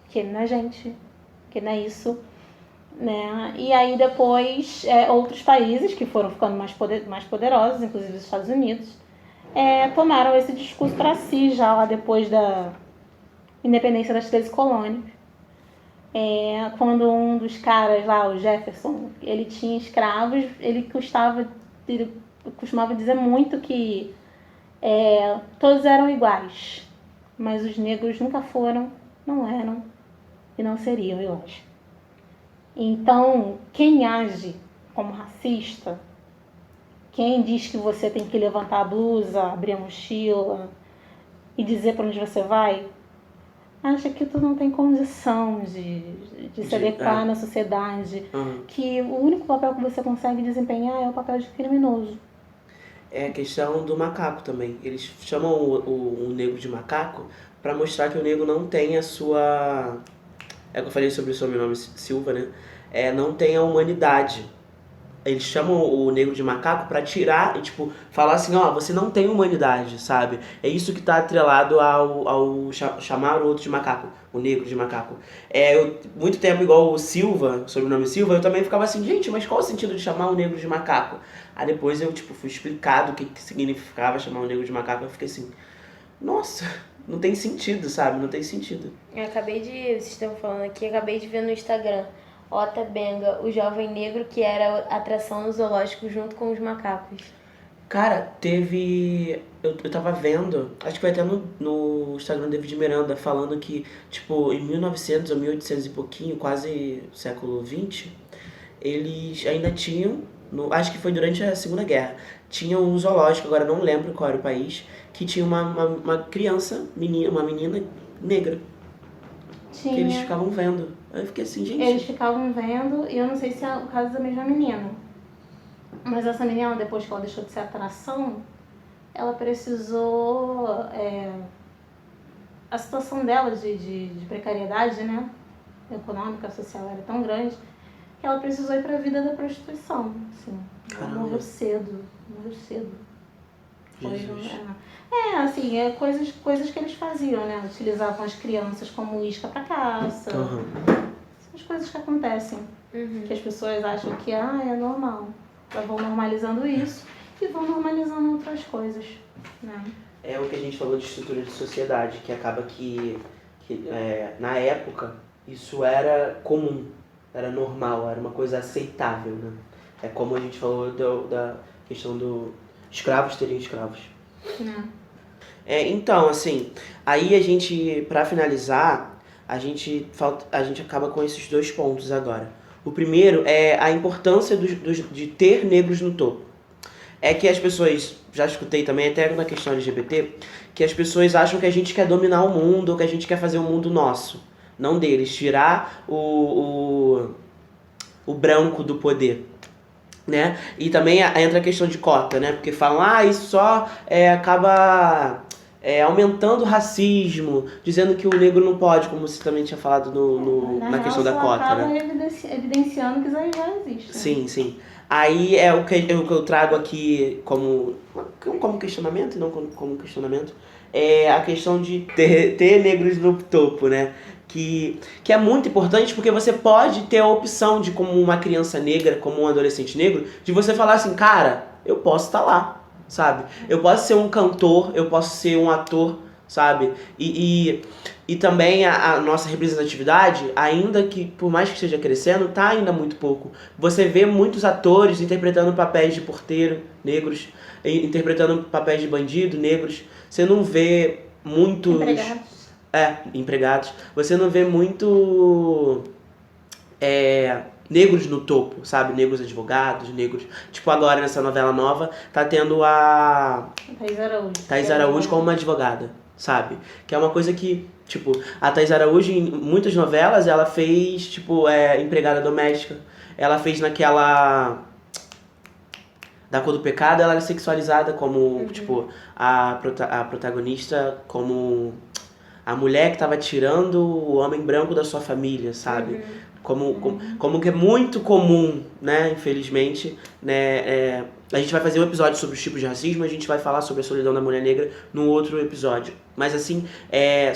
D: que ele não é gente, que ele não é isso, né? E aí depois outros países que foram ficando mais poderosos, inclusive os Estados Unidos, tomaram esse discurso para si já lá depois da independência das 13 colônias. Quando um dos caras lá, o Jefferson, ele tinha escravos, ele costumava dizer muito que todos eram iguais, mas os negros nunca foram, não eram e não seriam iguais. Então, quem age como racista, quem diz que você tem que levantar a blusa, abrir a mochila e dizer para onde você vai, acha que tu não tem condição de se adequar na sociedade, que o único papel que você consegue desempenhar é o papel de criminoso.
A: É a questão do macaco também. Eles chamam o negro de macaco para mostrar que o negro não tem a sua... É que eu falei sobre o sobrenome Silva, né? Não tem a humanidade. Eles chamam o negro de macaco pra tirar e, tipo, falar assim, você não tem humanidade, sabe? É isso que tá atrelado ao chamar o outro de macaco, o negro de macaco. Muito tempo, igual o Silva, sobrenome Silva, eu também ficava assim, gente, mas qual o sentido de chamar o negro de macaco? Aí depois eu, fui explicado o que significava chamar o negro de macaco, eu fiquei assim, nossa, não tem sentido, sabe? Não tem sentido.
B: Vocês estão falando aqui, acabei de ver no Instagram. Ota Benga, o jovem negro que era atração no zoológico junto com os macacos.
A: Cara, teve... Eu tava vendo, acho que foi até no Instagram do David Miranda, falando que, em 1900 ou 1800 e pouquinho, quase século XX, eles ainda tinham, acho que foi durante a Segunda Guerra, tinha um zoológico, agora não lembro qual era o país, que tinha uma criança, uma menina negra.
D: Tinha.
A: Que eles ficavam vendo. Aí eu fiquei assim, gente...
D: Eles ficavam vendo, e eu não sei se é o caso da mesma menina. Mas essa menina, depois que ela deixou de ser atração, ela precisou... a situação dela de precariedade, né? Econômica, social, era tão grande, que ela precisou ir pra vida da prostituição. Assim. Ela morreu cedo. Coisas que eles faziam, né? Utilizavam as crianças como isca pra caça. São as coisas que acontecem. Que as pessoas acham que é normal. Elas vão normalizando isso e vão normalizando outras coisas, né?
A: É o que a gente falou de estrutura de sociedade, que acaba que na época isso era comum, era normal, era uma coisa aceitável, né? É como a gente falou da questão do escravos terem escravos. Então, assim, aí a gente, pra finalizar, a gente acaba com esses dois pontos agora. O primeiro é a importância de ter negros no topo. É que as pessoas, já escutei também, até na questão LGBT, que as pessoas acham que a gente quer dominar o mundo, ou que a gente quer fazer o mundo nosso, não deles, tirar o branco do poder. Né? E também entra a questão de cota, né? Porque falam, isso só acaba aumentando o racismo, dizendo que o negro não pode, como você também tinha falado na questão da cota,
D: acaba
A: né?
D: evidenciando que isso aí já existe.
A: Sim. Aí é o que eu trago aqui como questionamento, e não como questionamento, é a questão de ter negros no topo, né? Que é muito importante porque você pode ter a opção de, como uma criança negra, como um adolescente negro, de você falar assim, cara, eu posso estar lá, sabe? Eu posso ser um cantor, eu posso ser um ator, sabe? E também a nossa representatividade, ainda que, por mais que esteja crescendo, tá ainda muito pouco. Você vê muitos atores interpretando papéis de porteiro negros, interpretando papéis de bandido negros. Você não vê muitos... empregados. Você não vê muito negros no topo, sabe? Negros advogados, negros... Tipo, agora nessa novela nova, tá tendo a Thaís Araújo como uma advogada, sabe? Que é uma coisa que, tipo, a Thaís Araújo, em muitas novelas, ela fez, tipo, empregada doméstica. Ela fez naquela... Da Cor do Pecado, ela era sexualizada como, tipo, a protagonista como... A mulher que tava tirando o homem branco da sua família, sabe? Como que é muito comum, né? Infelizmente, né? A gente vai fazer um episódio sobre os tipos de racismo, a gente vai falar sobre a solidão da mulher negra num outro episódio. Mas assim,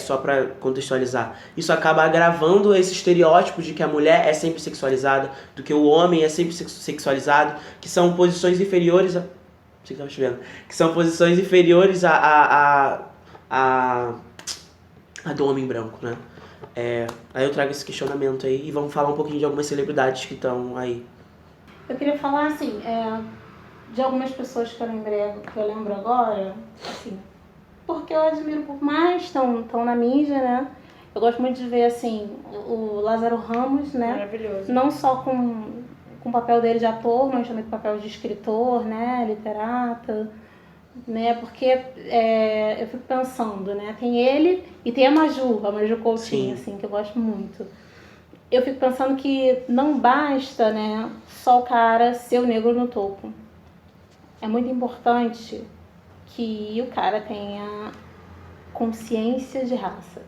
A: só pra contextualizar, isso acaba agravando esse estereótipo de que a mulher é sempre sexualizada, do que o homem é sempre sexualizado, que são posições inferiores a... Você que tava chovendo. Que são posições inferiores a do homem branco, né? Aí eu trago esse questionamento aí e vamos falar um pouquinho de algumas celebridades que estão aí.
D: Eu queria falar, assim, de algumas pessoas que eu lembro agora, assim, porque eu admiro por mais, estão na mídia, né? Eu gosto muito de ver, assim, o Lázaro Ramos, né?
B: Maravilhoso.
D: Não só com o papel dele de ator, mas também com o papel de escritor, né? Literata, né? Porque eu fico pensando, né? Tem ele e tem a Maju Coutinho, assim, que eu gosto muito. Eu fico pensando que não basta, né, só o cara ser o negro no topo. É muito importante que o cara tenha consciência de raça.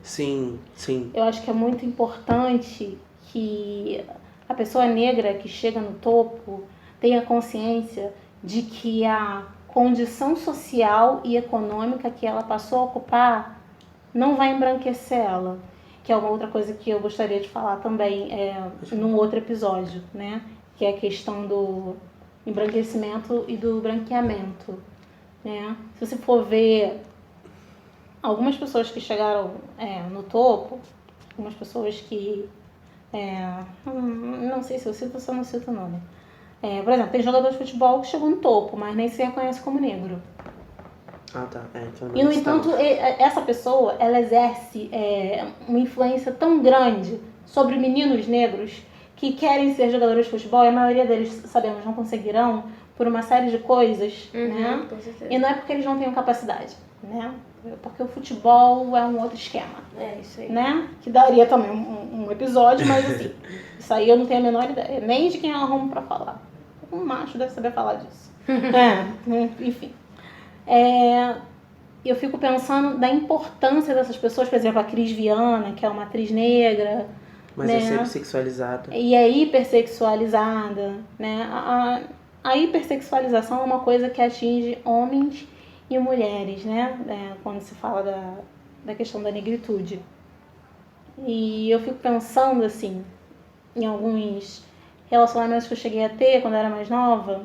A: Sim, sim.
D: Eu acho que é muito importante que a pessoa negra que chega no topo tenha consciência de que a condição social e econômica que ela passou a ocupar não vai embranquecer ela. Que é uma outra coisa que eu gostaria de falar também num outro episódio, né? Que é a questão do embranquecimento e do branqueamento, né? Se você for ver algumas pessoas que chegaram no topo, algumas pessoas que... não sei se eu cito ou se eu não cito o nome. Por exemplo, tem jogador de futebol que chegou no topo, mas nem se reconhece como negro.
A: Ah, tá. Então
D: E, no entanto, essa pessoa, ela exerce uma influência tão grande sobre meninos negros que querem ser jogadores de futebol, e a maioria deles, sabemos, não conseguirão por uma série de coisas, né?
B: Com certeza.
D: E não é porque eles não tenham capacidade, né? Porque o futebol é um outro esquema.
B: Isso aí.
D: Né? Que daria também um episódio, mas assim, isso aí eu não tenho a menor ideia, nem de quem eu arrumo pra falar. Um macho deve saber falar disso. Enfim. Eu fico pensando da importância dessas pessoas, por exemplo, a Cris Viana, que é uma atriz negra.
A: Mas
D: né?
A: é sempre sexualizada.
D: E é hipersexualizada, né? A hipersexualização é uma coisa que atinge homens e mulheres, né? Quando se fala da questão da negritude. E eu fico pensando, assim, em alguns relacionamentos que eu cheguei a ter quando eu era mais nova,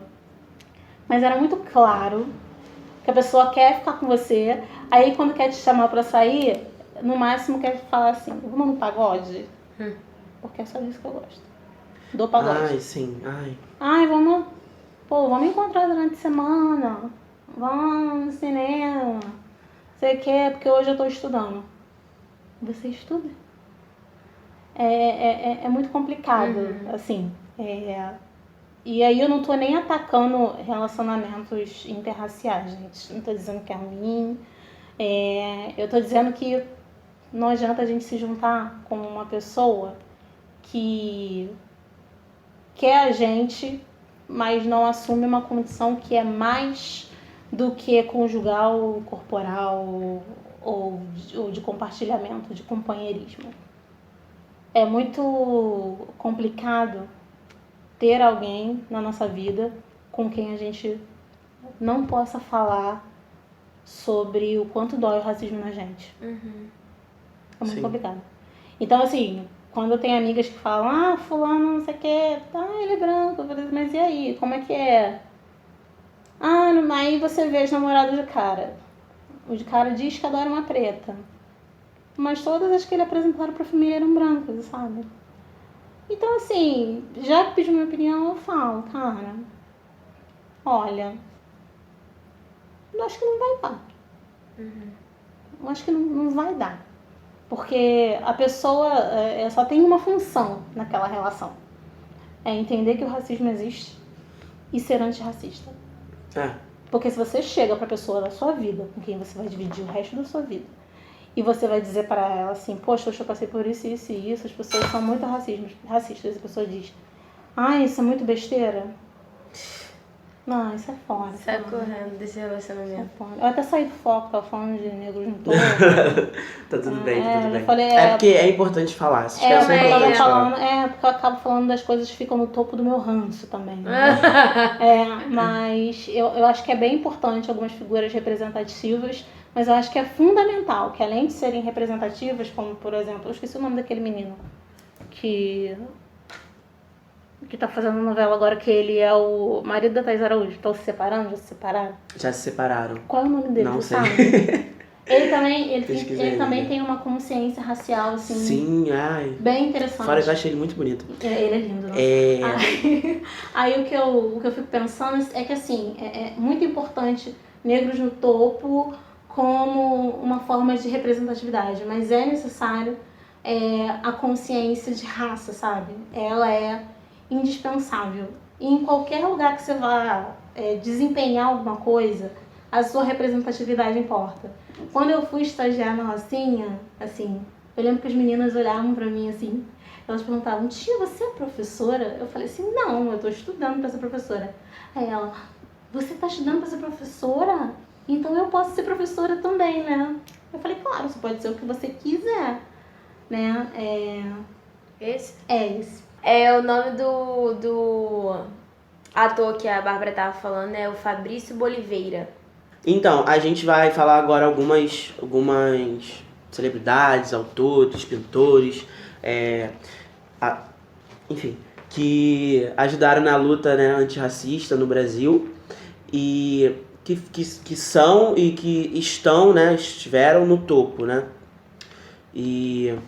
D: mas era muito claro que a pessoa quer ficar com você, aí quando quer te chamar pra sair, no máximo quer falar assim, vamos no pagode? Porque é só disso que eu gosto. Do pagode.
A: Ai, sim.
D: Vamos encontrar durante a semana, vamos no cinema, sei o que, porque hoje eu tô estudando. Você estuda? É muito complicado, assim. E aí eu não tô nem atacando relacionamentos interraciais, gente. Não tô dizendo que é ruim. Eu tô dizendo que não adianta a gente se juntar com uma pessoa que quer a gente, mas não assume uma condição que é mais do que conjugal, corporal ou de compartilhamento, de companheirismo. É muito complicado ter alguém na nossa vida com quem a gente não possa falar sobre o quanto dói o racismo na gente. É muito
A: Sim.
D: complicado. Então, assim, quando eu tenho amigas que falam, fulano não sei o que, tá, ele é branco, eu falei, mas e aí, como é que é? Aí você vê os namorados do cara. O de cara diz que adora uma preta. Mas todas as que ele apresentaram pra família eram brancas, sabe? Então, assim, já que pediu minha opinião, eu falo, cara, olha, eu acho que não vai dar. Eu acho que não vai dar. Porque a pessoa só tem uma função naquela relação. É entender que o racismo existe e ser antirracista. Porque se você chega pra pessoa da sua vida, com quem você vai dividir o resto da sua vida, e você vai dizer pra ela assim, poxa, eu passei por isso, isso e isso, as pessoas são muito racistas, a pessoa diz, isso é muito besteira. Não, isso é foda.
B: Sai correndo desse relacionamento.
D: Eu até saí do foco, tava falando de negros no topo.
A: Tá tudo bem, tá tudo bem.
D: Eu falei,
A: é porque é importante falar. Se esquece, é importante falar.
D: Porque eu acabo falando das coisas que ficam no topo do meu ranço também. Né? Mas eu acho que é bem importante algumas figuras representativas, mas eu acho que é fundamental que além de serem representativas, como por exemplo, eu esqueci o nome daquele menino que tá fazendo novela agora, que ele é o marido da Thaís Araújo. Estão se separando? Já se separaram?
A: Já se separaram.
D: Qual é o nome dele?
A: Não sei.
D: Sabe? Ele também tem uma consciência racial, assim.
A: Sim,
D: bem interessante.
A: Fora que eu achei ele muito bonito.
D: Ele é lindo, né? Aí o que eu fico pensando é que, assim, é muito importante negros no topo como uma forma de representatividade, mas é necessário a consciência de raça, sabe? Ela é indispensável. E em qualquer lugar que você vá desempenhar alguma coisa, a sua representatividade importa. Quando eu fui estagiar na Rocinha, assim, eu lembro que as meninas olhavam pra mim assim, elas perguntavam, tia, você é professora? Eu falei assim, não, eu tô estudando pra ser professora. Aí ela, você tá estudando pra ser professora? Então eu posso ser professora também, né? Eu falei, claro, você pode ser o que você quiser, né?
B: Esse?
D: É esse.
B: O nome do ator que a Bárbara tava falando é o Fabrício Boliveira.
A: Então, a gente vai falar agora algumas celebridades, autores, pintores, enfim, que ajudaram na luta, né, antirracista no Brasil e que são e que estão, né, estiveram no topo, né? E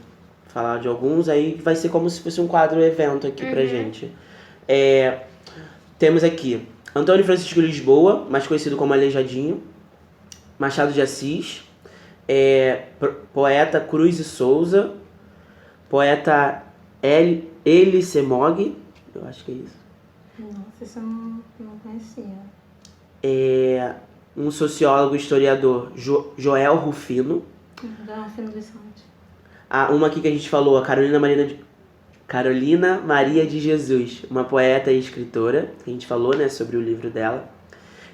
A: falar de alguns aí vai ser como se fosse um quadro evento aqui pra gente. Temos aqui Antônio Francisco Lisboa, mais conhecido como Aleijadinho, Machado de Assis, poeta Cruz e Souza, poeta Elie Semogue, eu acho que é isso.
D: Nossa, isso eu não conhecia.
A: Um sociólogo historiador, Joel Rufino.
D: Rufino Vicente.
A: Uma aqui que a gente falou, a Carolina Maria de Jesus, uma poeta e escritora, que a gente falou, né, sobre o livro dela.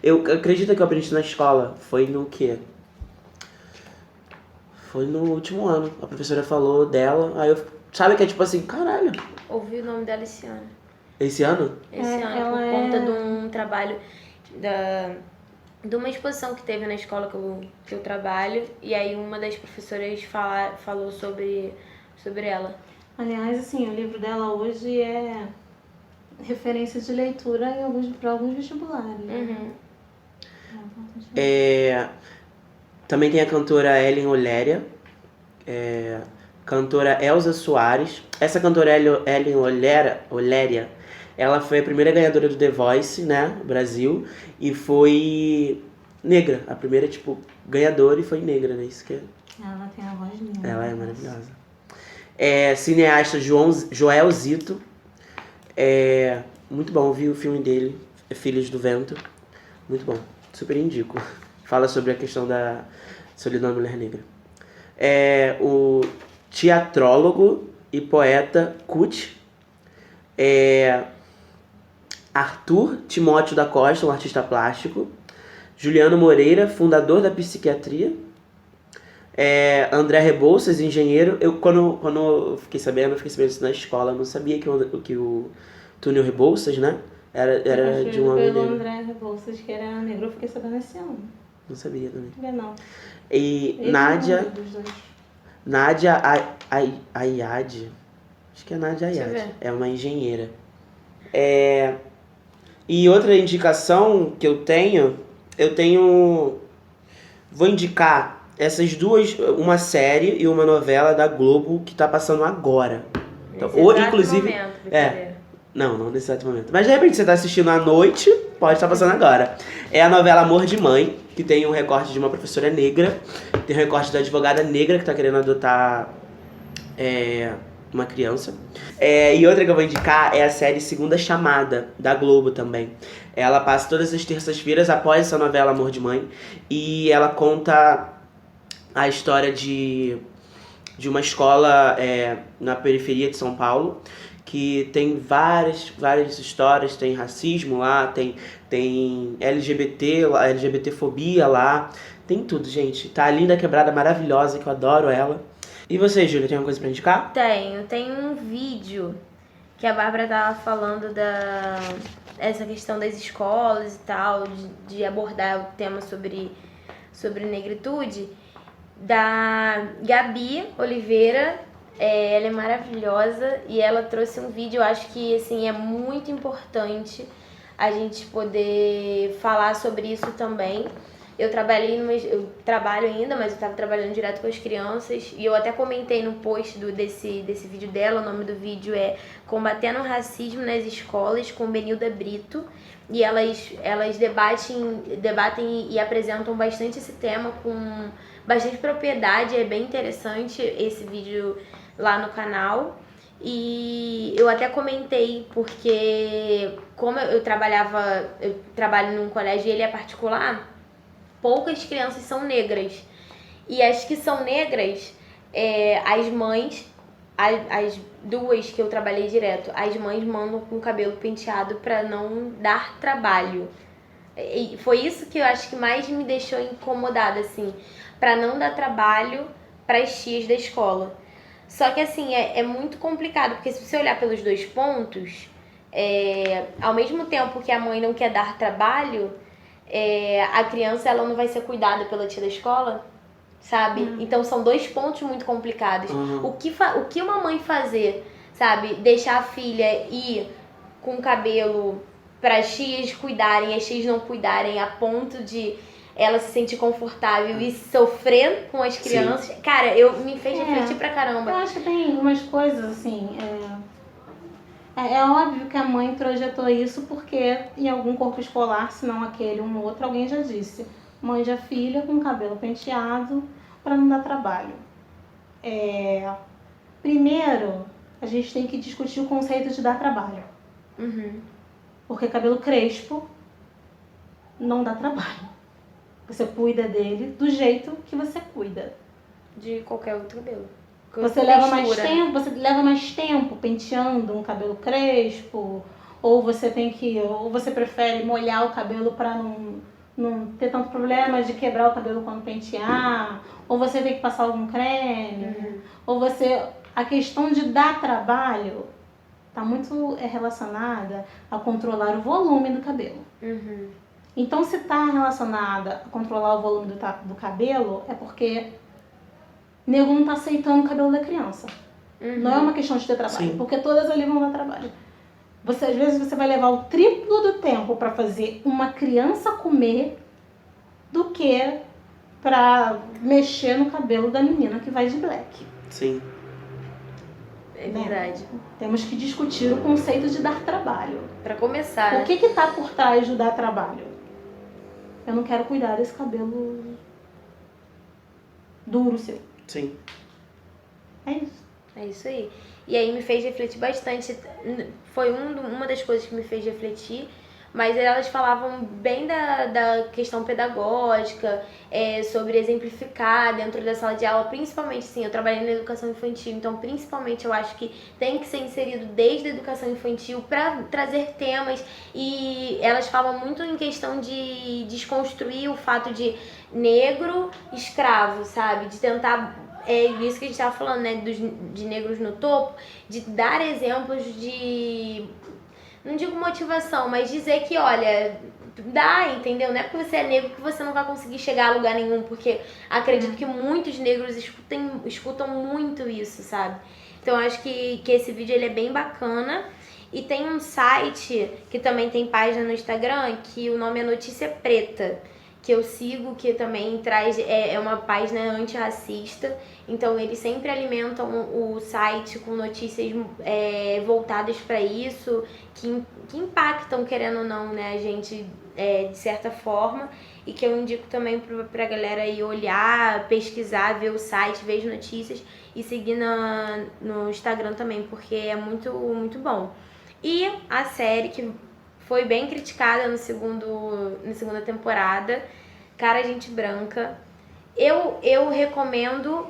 A: Eu acredito que eu aprendi na escola, foi no quê? Foi no último ano, a professora falou dela, aí eu, sabe que é tipo assim, caralho.
B: Ouvi o nome dela esse ano.
A: Esse ano?
B: Esse ano, por conta de um trabalho de uma exposição que teve na escola que eu trabalho, e aí uma das professoras falou sobre ela.
D: Aliás, assim, o livro dela hoje é referência de leitura para alguns vestibulares. Né?
A: Também tem a cantora Ellen Oléria, cantora Elza Soares. Essa cantora Ellen Oléria, ela foi a primeira ganhadora do The Voice, né, no Brasil, e foi negra, a primeira, tipo, ganhadora e foi negra, né, isso que é...
D: Ela tem a voz linda.
A: Ela é maravilhosa. Cineasta Joel Zito, muito bom, vi o filme dele, Filhos do Vento, muito bom, super indico. Fala sobre a questão da solidão da mulher negra. O teatrólogo e poeta Kut, Arthur Timóteo da Costa, um artista plástico, Juliano Moreira, fundador da psiquiatria, André Rebouças, engenheiro. Quando eu fiquei sabendo isso na escola, eu não sabia que o Túnel Rebouças, né? Era de um homem
D: pelo
A: negro.
D: André Rebouças, que era negro, eu fiquei sabendo esse ano.
A: Não sabia também.
D: Não.
A: E
D: Ele
A: Nádia...
D: é um dos dois.
A: Nádia Ayad. Acho que é Nádia
B: Deixa eu
A: Ayad.
B: ver.
A: É uma engenheira. E outra indicação que eu tenho... Vou indicar essas duas, uma série e uma novela da Globo que tá passando agora. Então,
B: Nesse
A: ou,
B: exato
A: inclusive...
B: momento, brincadeira.
A: Não nesse exato momento. Mas de repente você tá assistindo à noite, pode estar passando agora. É a novela Amor de Mãe, que tem um recorte de uma professora negra, tem um recorte da advogada negra que tá querendo adotar uma criança. E outra que eu vou indicar é a série Segunda Chamada, da Globo também. Ela passa todas as terças-feiras após essa novela Amor de Mãe, e ela conta a história de uma escola na periferia de São Paulo, que tem várias histórias, tem racismo lá, tem LGBTfobia lá, tem tudo, gente. Tá a linda quebrada maravilhosa, que eu adoro ela. E você, Júlia, tem alguma coisa pra indicar?
B: Tem um vídeo que a Bárbara tava falando essa questão das escolas e tal, de abordar o tema sobre negritude, da Gabi Oliveira. Ela é maravilhosa e ela trouxe um vídeo. Eu acho que assim, é muito importante a gente poder falar sobre isso também. Eu trabalho ainda, mas eu estava trabalhando direto com as crianças, e eu até comentei no post desse vídeo dela. O nome do vídeo é Combatendo o Racismo nas Escolas, com Benilda Brito, e elas debatem e apresentam bastante esse tema com bastante propriedade. É bem interessante esse vídeo lá no canal. E eu até comentei porque, como eu trabalho num colégio e ele é particular, poucas crianças são negras. E as que são negras, as mães, as duas que eu trabalhei direto, as mães mandam com o cabelo penteado pra não dar trabalho. E foi isso que eu acho que mais me deixou incomodada, assim, pra não dar trabalho pras tias da escola. Só que assim, é muito complicado, porque se você olhar pelos dois pontos, ao mesmo tempo que a mãe não quer dar trabalho, a criança ela não vai ser cuidada pela tia da escola, sabe? Então são dois pontos muito complicados. O que uma mãe fazer, sabe? Deixar a filha ir com o cabelo para as tias cuidarem, as tias não cuidarem, a ponto de ela se sentir confortável e sofrer com as crianças. Sim. Cara, me fez refletir pra caramba.
D: Eu acho que tem umas coisas assim. É óbvio que a mãe projetou isso porque em algum corpo escolar, se não aquele, um outro, alguém já disse: mande a filha com cabelo penteado para não dar trabalho. Primeiro, a gente tem que discutir o conceito de dar trabalho. Porque cabelo crespo não dá trabalho. Você cuida dele do jeito que você cuida.
B: De qualquer outro cabelo.
D: Você leva mais tempo penteando um cabelo crespo, ou você prefere molhar o cabelo para não ter tanto problema de quebrar o cabelo quando pentear, ou você tem que passar algum creme, a questão de dar trabalho está muito relacionada a controlar o volume do cabelo. Então, se está relacionada a controlar o volume do cabelo, é porque nego não está aceitando o cabelo da criança. Não é uma questão de ter trabalho, Sim. porque todas ali vão dar trabalho. Às vezes você vai levar o triplo do tempo para fazer uma criança comer do que para mexer no cabelo da menina que vai de black.
A: Sim.
B: É verdade.
D: Temos que discutir o conceito de dar trabalho.
B: Para começar,
D: O que está por trás de dar trabalho? Eu não quero cuidar desse cabelo duro seu.
A: Sim.
D: É isso.
B: É isso aí. E aí me fez refletir bastante. Foi uma das coisas que me fez refletir. Mas elas falavam bem da questão pedagógica, sobre exemplificar dentro da sala de aula, principalmente, sim, eu trabalhei na educação infantil, então principalmente eu acho que tem que ser inserido desde a educação infantil para trazer temas, e elas falam muito em questão de desconstruir o fato de negro escravo, sabe? De tentar, isso que a gente estava falando, né, de negros no topo, de dar exemplos não digo motivação, mas dizer que, olha, dá, entendeu? Não é porque você é negro que você não vai conseguir chegar a lugar nenhum, porque acredito que muitos negros escutam muito isso, sabe? Então eu acho que esse vídeo ele é bem bacana. E tem um site que também tem página no Instagram, que o nome é Notícia Preta, que eu sigo, que também traz, é uma página antirracista. Então eles sempre alimentam o site com notícias voltadas para isso, que impactam, querendo ou não, né, a gente de certa forma, e que eu indico também pra galera ir olhar, pesquisar, ver o site, ver as notícias e seguir no Instagram também, porque é muito, muito bom. E a série que foi bem criticada na segunda temporada, Cara Gente Branca. Eu recomendo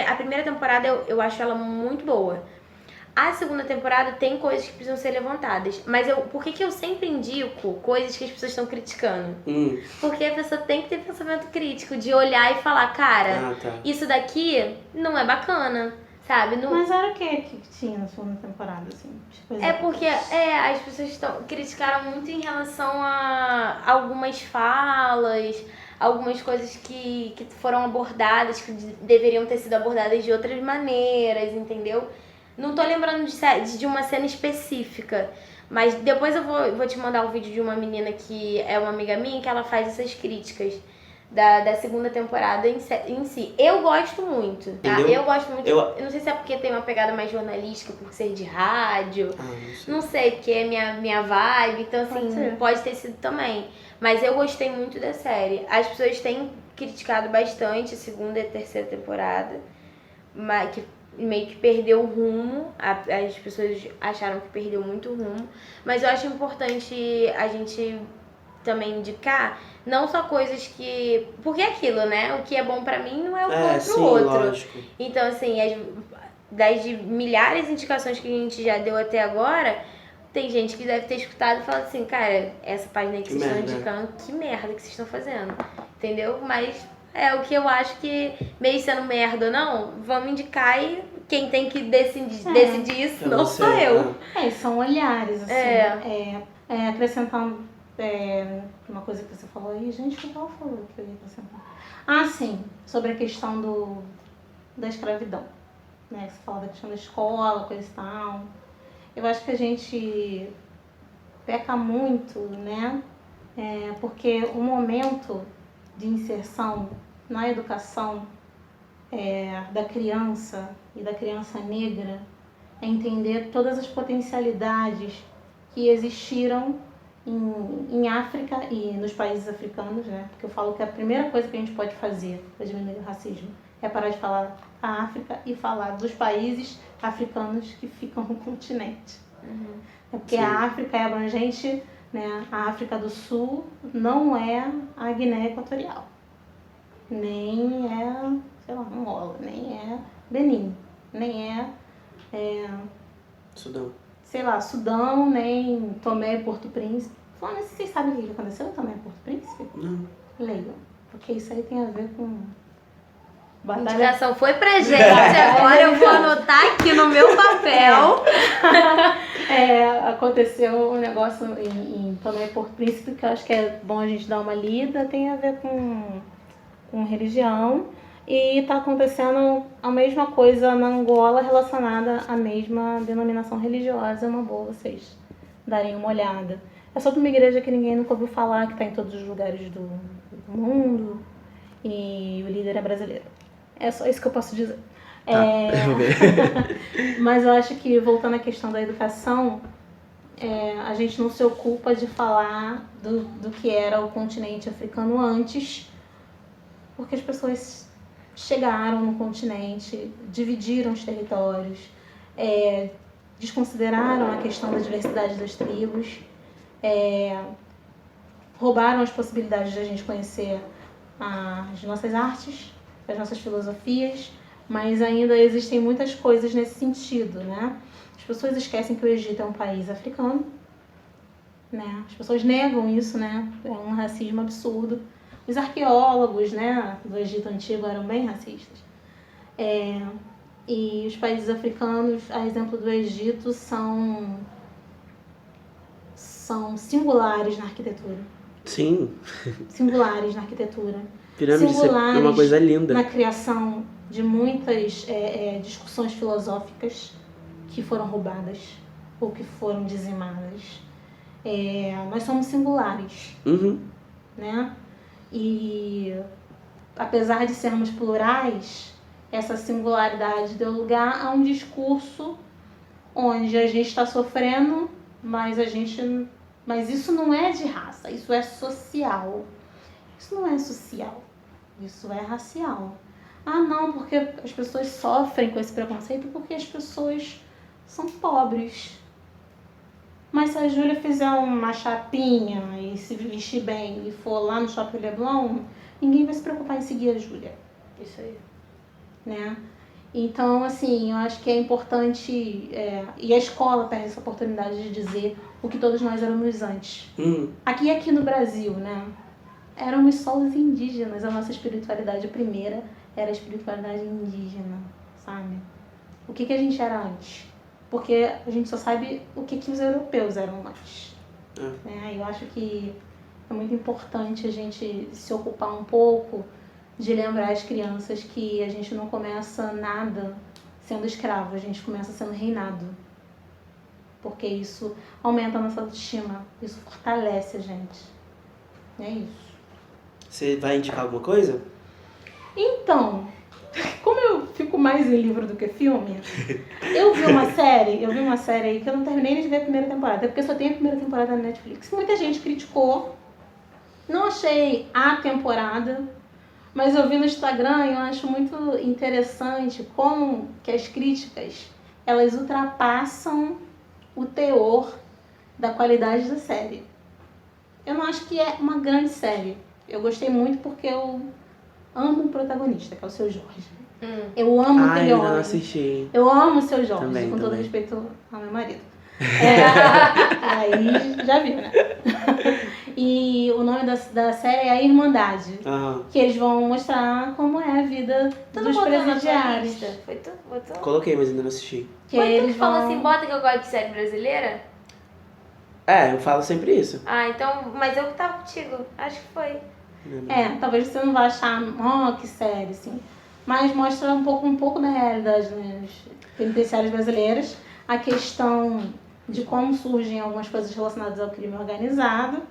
B: a primeira temporada, eu acho ela muito boa. A segunda temporada tem coisas que precisam ser levantadas. Mas por que eu sempre indico coisas que as pessoas estão criticando? Porque a pessoa tem que ter pensamento crítico, de olhar e falar, cara, isso daqui não é bacana. Sabe?
D: Mas era o que tinha na segunda temporada, assim?
B: Porque as pessoas criticaram muito em relação a algumas falas, algumas coisas que foram abordadas, que deveriam ter sido abordadas de outras maneiras, entendeu? Não tô lembrando de uma cena específica, mas depois eu vou te mandar um vídeo de uma menina que é uma amiga minha, que ela faz essas críticas da segunda temporada em si. Eu gosto muito, tá? Eu gosto muito. Eu não sei se é porque tem uma pegada mais jornalística, por ser de rádio. Não sei, porque é minha vibe. Então, assim, pode ter sido também. Mas eu gostei muito da série. As pessoas têm criticado bastante a segunda e a terceira temporada, mas que meio que perdeu o rumo. As pessoas acharam que perdeu muito o rumo. Mas eu acho importante a gente também indicar não só coisas que... Porque é aquilo, né? O que é bom pra mim não é o bom pro outro.
A: Lógico.
B: Então, assim, das milhares de indicações que a gente já deu até agora, tem gente que deve ter escutado e falado assim, cara, essa página aí que vocês estão indicando, que merda que vocês estão fazendo. Entendeu? Mas é o que eu acho que, meio sendo merda ou não, vamos indicar e quem tem que decidir isso não sou eu.
D: São olhares, assim. Acrescentando uma coisa que você falou aí, gente, o que ela falou que eu ia acrescentar? Sim, sobre a questão da escravidão, né? Você fala da questão da escola, coisa e tal. Eu acho que a gente peca muito, né? Porque o momento de inserção na educação da criança e da criança negra é entender todas as potencialidades que existiram em África e nos países africanos, né? Porque eu falo que a primeira coisa que a gente pode fazer para diminuir o racismo é parar de falar a África e falar dos países africanos que ficam no continente. Porque a África é abrangente, né? A África do Sul não é a Guiné Equatorial, nem é, sei lá, Angola, nem é Benin, nem é
A: Sudão.
D: Sei lá, Sudão, nem Tomé e Porto Príncipe. Falando assim, vocês sabem o que aconteceu em Tomé e Porto Príncipe?
A: Não.
D: Leiam, porque isso aí tem a ver com...
B: A indicação foi pra gente, agora eu vou anotar aqui no meu papel.
D: Aconteceu um negócio em Tomé e Porto Príncipe que eu acho que é bom a gente dar uma lida, tem a ver com religião. E está acontecendo a mesma coisa na Angola relacionada à mesma denominação religiosa. É uma boa vocês darem uma olhada. É sobre uma igreja que ninguém nunca ouviu falar, que está em todos os lugares do mundo. E o líder é brasileiro. É só isso que eu posso dizer.
A: Eu vou ver.
D: Mas eu acho que, voltando à questão da educação, a gente não se ocupa de falar do que era o continente africano antes, porque as pessoas chegaram no continente, dividiram os territórios, desconsideraram a questão da diversidade das tribos, roubaram as possibilidades de a gente conhecer as nossas artes, as nossas filosofias, mas ainda existem muitas coisas nesse sentido, né? As pessoas esquecem que o Egito é um país africano, né? As pessoas negam isso, né? É um racismo absurdo. Os arqueólogos, né, do Egito Antigo eram bem racistas. E os países africanos, a exemplo do Egito, são são singulares na arquitetura.
A: Sim,
D: Singulares na arquitetura.
A: pirâmide é uma coisa linda.
D: Na criação de muitas discussões filosóficas que foram roubadas ou que foram dizimadas. Nós somos singulares, né? E apesar de sermos plurais, essa singularidade deu lugar a um discurso onde a gente está sofrendo, mas isso não é de raça, isso é social. Isso não é social, isso é racial. Ah, não, porque as pessoas sofrem com esse preconceito porque as pessoas são pobres. Mas se a Júlia fizer uma chapinha e se vestir bem e for lá no Shopping Leblon, ninguém vai se preocupar em seguir a Júlia.
B: Isso aí.
D: Né? Então, assim, eu acho que é importante, e a escola perde essa oportunidade de dizer o que todos nós éramos antes. Aqui no Brasil, né? Éramos só os indígenas, a nossa espiritualidade primeira era a espiritualidade indígena, sabe? O que a gente era antes? Porque a gente só sabe o que os europeus eram antes. Né? Eu acho que é muito importante a gente se ocupar um pouco de lembrar as crianças que a gente não começa nada sendo escravo, a gente começa sendo reinado. Porque isso aumenta a nossa autoestima, isso fortalece a gente. É isso.
A: Você vai indicar alguma coisa?
D: Então, como eu fico mais em livro do que filme, eu vi uma série aí que eu não terminei de ver a primeira temporada, porque só tem a primeira temporada na Netflix. Muita gente criticou, não achei a temporada, mas eu vi no Instagram e eu acho muito interessante como que as críticas, elas ultrapassam o teor da qualidade da série. Eu não acho que é uma grande série. Eu gostei muito porque eu amo o protagonista, que é o Seu Jorge. Eu amo aquele
A: eu
D: homem.
A: não assisti.
D: Eu amo o Seu Jorge,
A: Também,
D: com todo
A: também.
D: respeito ao meu marido. Aí já viu, né? E o nome da série é A Irmandade. Que eles vão mostrar como é a vida dos presidiários.
B: Foi tu? Botou?
A: Coloquei, mas ainda não assisti.
D: Que
B: Foi tu
D: eles
B: que falou
D: vão...
B: assim, bota que eu gosto de série brasileira?
A: Eu falo sempre isso.
B: Ah, então, mas eu que tava contigo, acho que foi.
D: Talvez você não vá achar, que série, assim. Mas mostra um pouco da realidade nas penitenciárias brasileiras, a questão de como surgem algumas coisas relacionadas ao crime organizado,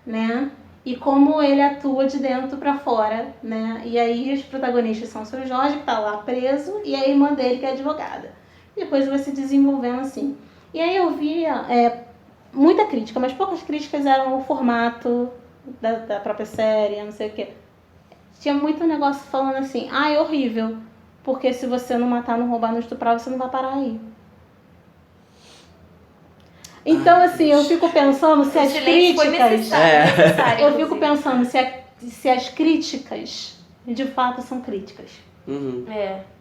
D: né? E como ele atua de dentro pra fora, né? E aí os protagonistas são o Seu Jorge, que tá lá preso, e a irmã dele, que é advogada. E depois vai se desenvolvendo assim. E aí eu via muita crítica, mas poucas críticas eram o formato da própria série, não sei o quê. Tinha muito negócio falando assim, é horrível, porque se você não matar, não roubar, não estuprar, você não vai parar aí. Então, assim, eu fico pensando se as críticas...
B: necessário,
D: eu fico pensando se as críticas, de fato, são críticas.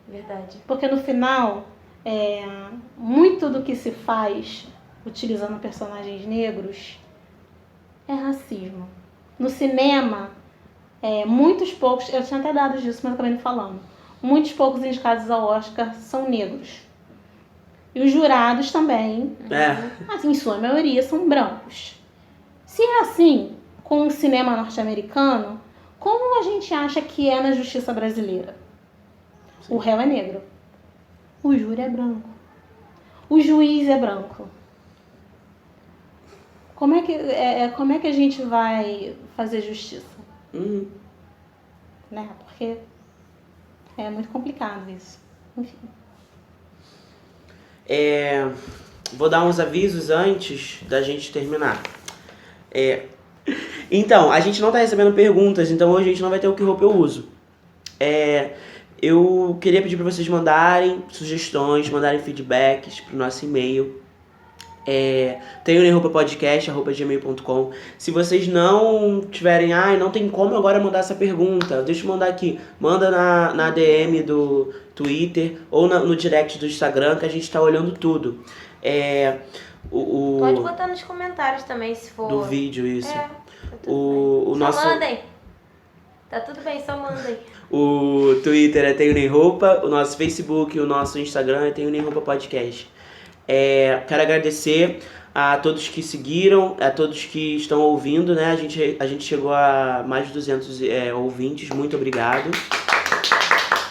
B: Verdade.
D: Porque no final, muito do que se faz utilizando personagens negros é racismo. No cinema, muitos poucos, eu tinha até dados disso, mas eu acabei não falando. Muitos poucos indicados ao Oscar são negros. E os jurados também, assim, em sua maioria, são brancos. Se é assim com o cinema norte-americano, como a gente acha que é na justiça brasileira? O réu é negro. O júri é branco. O juiz é branco. Como é que a gente vai fazer justiça? Né? Porque é muito complicado isso. Enfim.
A: Vou dar uns avisos antes da gente terminar. Então, a gente não tá recebendo perguntas, então hoje a gente não vai ter o que roupa eu uso. Eu queria pedir para vocês mandarem sugestões, mandarem feedbacks pro nosso e-mail. tenhonemroupapodcast@gmail.com. Se vocês não tiverem, não tem como agora mandar essa pergunta, deixa eu mandar aqui. Manda na DM do Twitter ou no direct do Instagram, que a gente tá olhando tudo.
B: Pode botar nos comentários também, se for.
A: Do vídeo, isso.
B: Tá tudo bem. Só mandem. Tá tudo bem, só mandem.
A: O Twitter é Tenho Nem Roupa, o nosso Facebook e o nosso Instagram é Tenho Nem Roupa Podcast. Quero agradecer a todos que seguiram, a todos que estão ouvindo, né? A gente chegou a mais de 200 ouvintes, muito obrigado.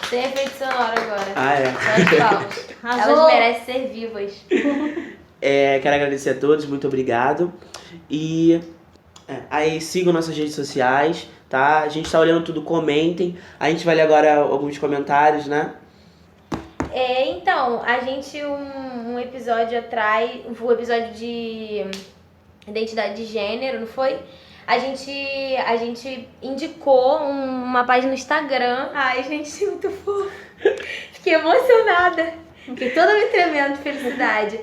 B: Sem efeito sonoro agora.
A: É.
B: Só palmas. Elas merecem ser vivas.
A: Quero agradecer a todos, muito obrigado. E aí sigam nossas redes sociais, tá? A gente tá olhando tudo, comentem. A gente vai ler agora alguns comentários, né?
B: Então, a gente, um episódio atrás, o episódio de identidade de gênero, não foi? A gente indicou uma página no Instagram. Ai, gente, muito fofo. Fiquei emocionada. Fiquei toda me tremendo de felicidade.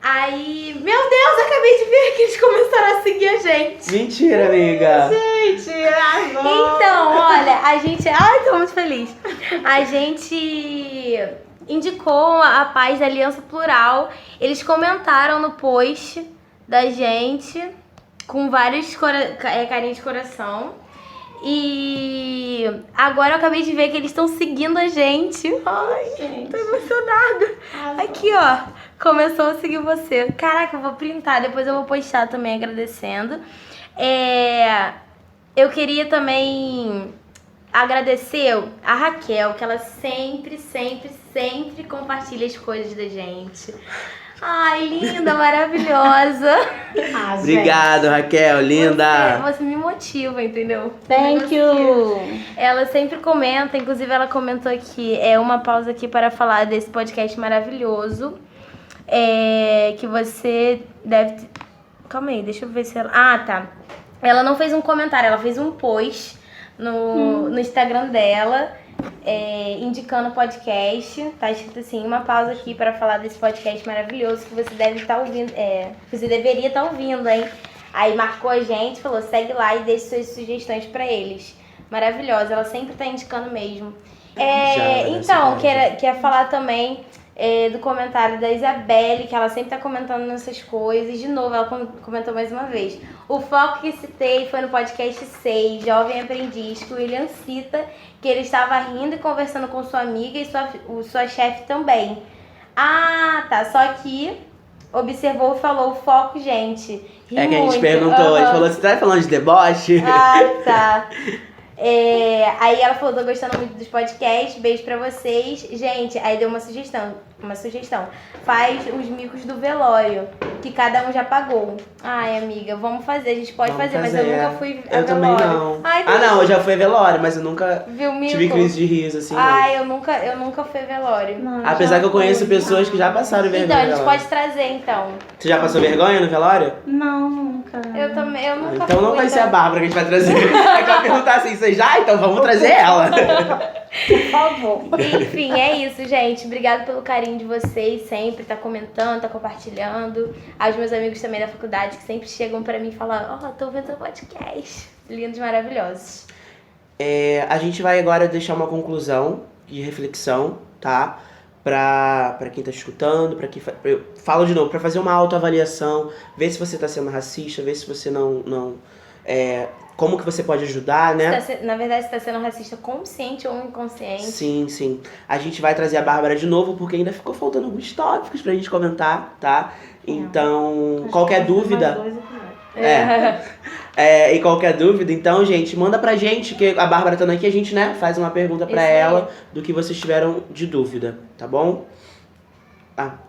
B: Aí, meu Deus, acabei de ver que eles começaram a seguir a gente.
A: Mentira, amiga.
D: Gente, agora.
B: Então, olha, a gente... Ai, tô muito feliz. A gente indicou a paz da Aliança Plural. Eles comentaram no post da gente com vários carinhos de coração. E agora eu acabei de ver que eles estão seguindo a gente. Ai, gente, tô emocionada. Aqui, ó. Começou a seguir você. Caraca, eu vou printar, depois eu vou postar também agradecendo. Eu queria também agradecer a Raquel, que ela sempre compartilha as coisas da gente. Ai, linda, maravilhosa.
A: Obrigado, Raquel, linda.
B: Você me motiva, entendeu?
D: Thank you.
B: Ela sempre comenta, inclusive ela comentou aqui, uma pausa aqui para falar desse podcast maravilhoso. Que você deve... Calma aí, deixa eu ver se ela... Ah, tá. Ela não fez um comentário, ela fez um post no Instagram dela, indicando o podcast. Tá escrito assim, uma pausa aqui para falar desse podcast maravilhoso que você deve estar ouvindo, você deveria estar ouvindo, hein? Aí marcou a gente, falou, segue lá e deixe suas sugestões para eles. Maravilhosa, ela sempre tá indicando mesmo. Então, queria falar também do comentário da Isabelle, que ela sempre tá comentando nessas coisas. De novo, ela comentou mais uma vez. O foco que citei foi no podcast 6, Jovem Aprendiz, que o William cita que ele estava rindo e conversando com sua amiga e sua chefe também. Ah, tá. Só que observou e falou o foco, gente.
A: Que a gente perguntou, a gente falou, você tá falando de deboche?
B: Ah, tá. Aí ela falou, tô gostando muito dos podcasts, beijo pra vocês. Gente, aí deu uma sugestão. Faz os micos do velório, que cada um já pagou. Ai, amiga, vamos fazer, a gente pode fazer, mas eu nunca fui a
A: eu
B: velório.
A: Também não.
B: Ai,
A: não, eu já fui a velório, mas eu nunca
B: mico?
A: tive crise de riso, assim.
B: Ai, eu nunca fui a velório.
D: Não,
A: apesar que eu conheço pessoas que já passaram vergonha.
B: Então, a gente pode trazer, então.
A: Você já passou vergonha no velório?
D: Não, nunca.
B: Eu também, eu nunca
A: Então
B: fui.
A: não vai ser a Bárbara que a gente vai trazer. É que ela perguntar assim, você já? Então vamos trazer ela.
D: Por favor.
B: Enfim, é isso, gente. Obrigada pelo carinho de vocês, sempre tá comentando, tá compartilhando. Aos meus amigos também da faculdade que sempre chegam pra mim e falam, tô vendo seu podcast. Lindos, maravilhosos.
A: A gente vai agora deixar uma conclusão de reflexão, tá? Pra quem tá escutando, eu falo de novo, pra fazer uma autoavaliação, ver se você tá sendo racista, ver se você não como que você pode ajudar, né?
B: Na verdade, você tá sendo racista consciente ou inconsciente?
A: Sim. A gente vai trazer a Bárbara de novo, porque ainda ficou faltando alguns tópicos pra gente comentar, tá? Então, qualquer dúvida... E qualquer dúvida, então, gente, manda pra gente, que a Bárbara estando aqui, a gente, né, faz uma pergunta pra ela do que vocês tiveram de dúvida, tá bom?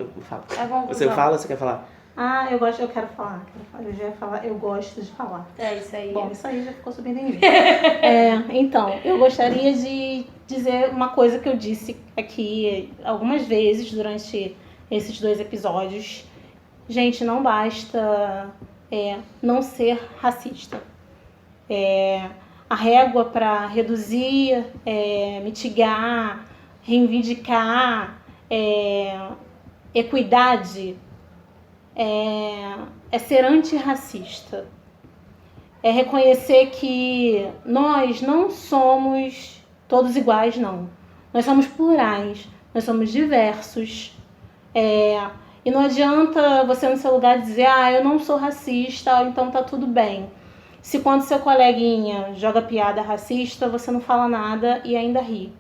A: Eu falo. Você fala ou você quer falar?
D: Eu quero falar. Eu já ia falar, eu gosto de falar.
B: É isso aí.
D: Bom, isso aí já ficou subentendido. Então, eu gostaria de dizer uma coisa que eu disse aqui algumas vezes durante esses 2 episódios. Gente, não basta não ser racista. A régua para reduzir, mitigar, reivindicar, equidade é ser antirracista. É reconhecer que nós não somos todos iguais, não. Nós somos plurais, nós somos diversos. E não adianta você no seu lugar dizer, eu não sou racista, então tá tudo bem. Se quando seu coleguinha joga piada racista, você não fala nada e ainda ri.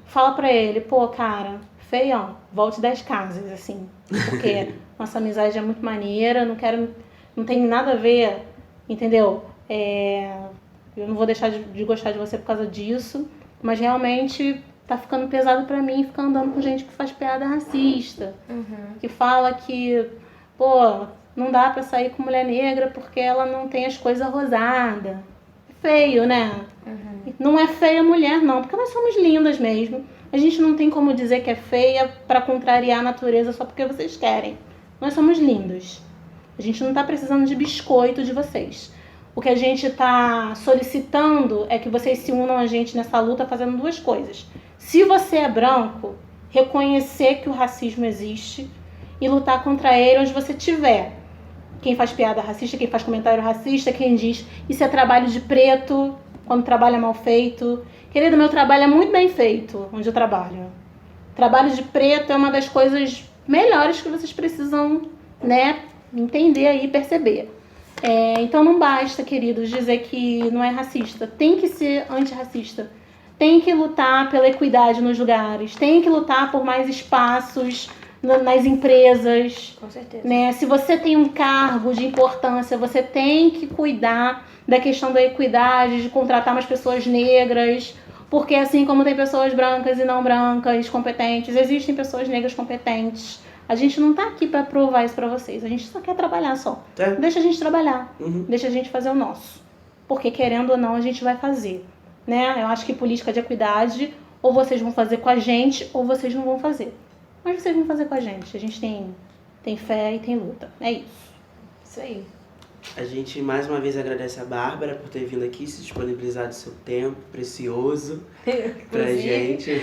D: Fala pra ele, pô, cara, feião, volte 10 casas, assim. Porque nossa amizade é muito maneira, não tem nada a ver, entendeu? Eu não vou deixar de gostar de você por causa disso, mas realmente tá ficando pesado pra mim ficar andando com gente que faz piada racista. Que fala que, pô, não dá pra sair com mulher negra porque ela não tem as coisas rosadas. Feio, né? Não é feia mulher, não, porque nós somos lindas mesmo. A gente não tem como dizer que é feia pra contrariar a natureza só porque vocês querem. Nós somos lindos. A gente não tá precisando de biscoito de vocês. O que a gente tá solicitando é que vocês se unam a gente nessa luta fazendo duas coisas. Se você é branco, reconhecer que o racismo existe e lutar contra ele onde você estiver. Quem faz piada racista, quem faz comentário racista, quem diz isso é trabalho de preto, quando trabalho é mal feito. Querido, meu trabalho é muito bem feito, onde eu trabalho. Trabalho de preto é uma das coisas melhores que vocês precisam, né, entender aí, perceber. Então não basta, queridos, dizer que não é racista. Tem que ser antirracista. Tem que lutar pela equidade nos lugares. Tem que lutar por mais espaços nas empresas.
B: Com certeza.
D: Né? Se você tem um cargo de importância, você tem que cuidar da questão da equidade, de contratar mais pessoas negras, porque assim como tem pessoas brancas e não brancas competentes, existem pessoas negras competentes. A gente não tá aqui pra provar isso pra vocês, a gente só quer trabalhar só. Deixa a gente trabalhar, deixa a gente fazer o nosso. Porque querendo ou não, a gente vai fazer. Né? Eu acho que política de equidade, ou vocês vão fazer com a gente, ou vocês não vão fazer. Mas vocês vão fazer com a gente tem fé e tem luta. É isso.
B: Isso aí.
A: A gente mais uma vez agradece a Bárbara por ter vindo aqui, se disponibilizado o seu tempo precioso pra gente.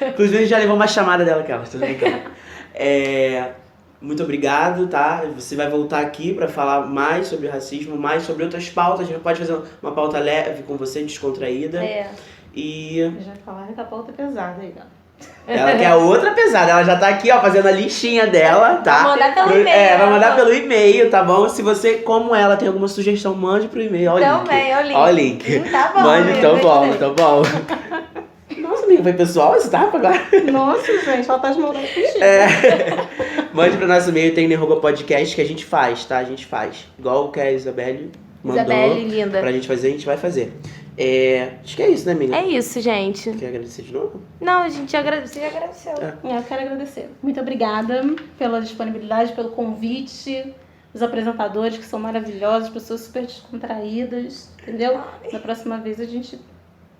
A: Inclusive a gente já levou uma chamada dela, que ela está brincando. Muito obrigado, tá? Você vai voltar aqui pra falar mais sobre racismo, mais sobre outras pautas. A gente pode fazer uma pauta leve com você, descontraída. E
D: Já falaram que a pauta é pesada aí, ó.
A: ela quer outra pesada, ela já tá aqui, ó, fazendo a listinha dela, tá?
B: Vai mandar pelo e-mail.
A: Vai mandar pelo e-mail, tá bom? Se você, como ela, tem alguma sugestão, mande pro e-mail. Olha o link.
B: Tá bom.
A: Mande, tão bom. Nossa, amiga, foi pessoal esse tapa agora?
D: Nossa, gente, ela tá de maldade contigo.
A: Mande pro nosso e-mail, tem @podcast, que a gente faz, tá? A gente faz. Igual o que a Isabelle mandou.
B: Isabelle, linda.
A: Pra gente fazer, a gente vai fazer. Acho que é isso, né, amiga?
B: É isso, gente.
A: Quer agradecer de novo?
B: Não, a gente já agradeceu.
D: Eu quero agradecer. Muito obrigada pela disponibilidade, pelo convite. Os apresentadores que são maravilhosos, pessoas super descontraídas, entendeu? Na próxima vez a gente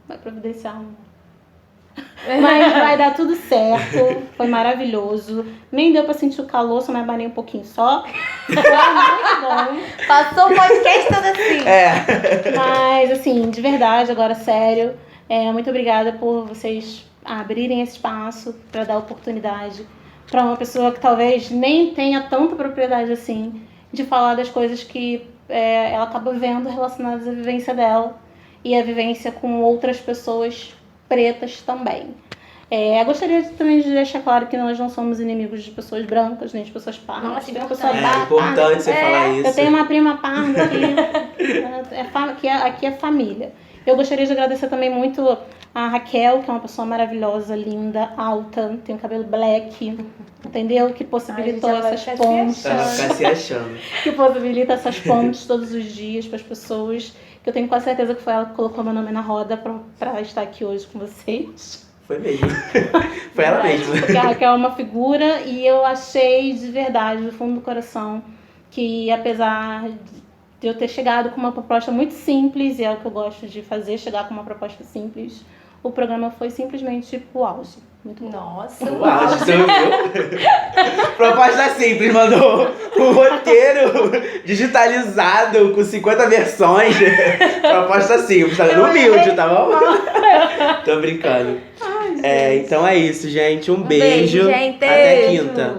D: vai providenciar Mas vai dar tudo certo. Foi maravilhoso. Nem deu pra sentir o calor, só me abanei um pouquinho só. Foi muito bom.
B: Passou o podcast todo assim.
D: Mas, assim, de verdade, agora sério, muito obrigada por vocês abrirem esse espaço pra dar oportunidade pra uma pessoa que talvez nem tenha tanta propriedade assim de falar das coisas que ela acaba vendo relacionadas à vivência dela e à vivência com outras pessoas pretas também. Eu gostaria também de deixar claro que nós não somos inimigos de pessoas brancas, nem de pessoas pardas.
B: Nossa,
D: Tem uma
B: importante.
D: pessoa
A: É importante você falar isso.
D: Eu tenho uma prima parda aqui, aqui é família. Eu gostaria de agradecer também muito a Raquel, que é uma pessoa maravilhosa, linda, alta, tem um cabelo black, entendeu? Que possibilitou essas pontes.
A: Ela vai ficar se achando.
D: Que possibilita essas pontes todos os dias para as pessoas. Que eu tenho quase certeza que foi ela que colocou meu nome na roda para estar aqui hoje com vocês.
A: Foi mesmo. Foi ela mesma.
D: Porque a Raquel é uma figura e eu achei de verdade, do fundo do coração, que apesar de eu ter chegado com uma proposta muito simples, e é o que eu gosto de fazer, chegar com uma proposta simples, o programa foi simplesmente o auge. Muito bom.
B: Nossa,
A: Uau, você ouviu? Proposta simples, mandou um roteiro digitalizado com 50 versões. Proposta simples, tá vendo? Humilde, tá bom? Tô brincando. Então é isso, gente. Um beijo.
B: gente.
A: Até quinta.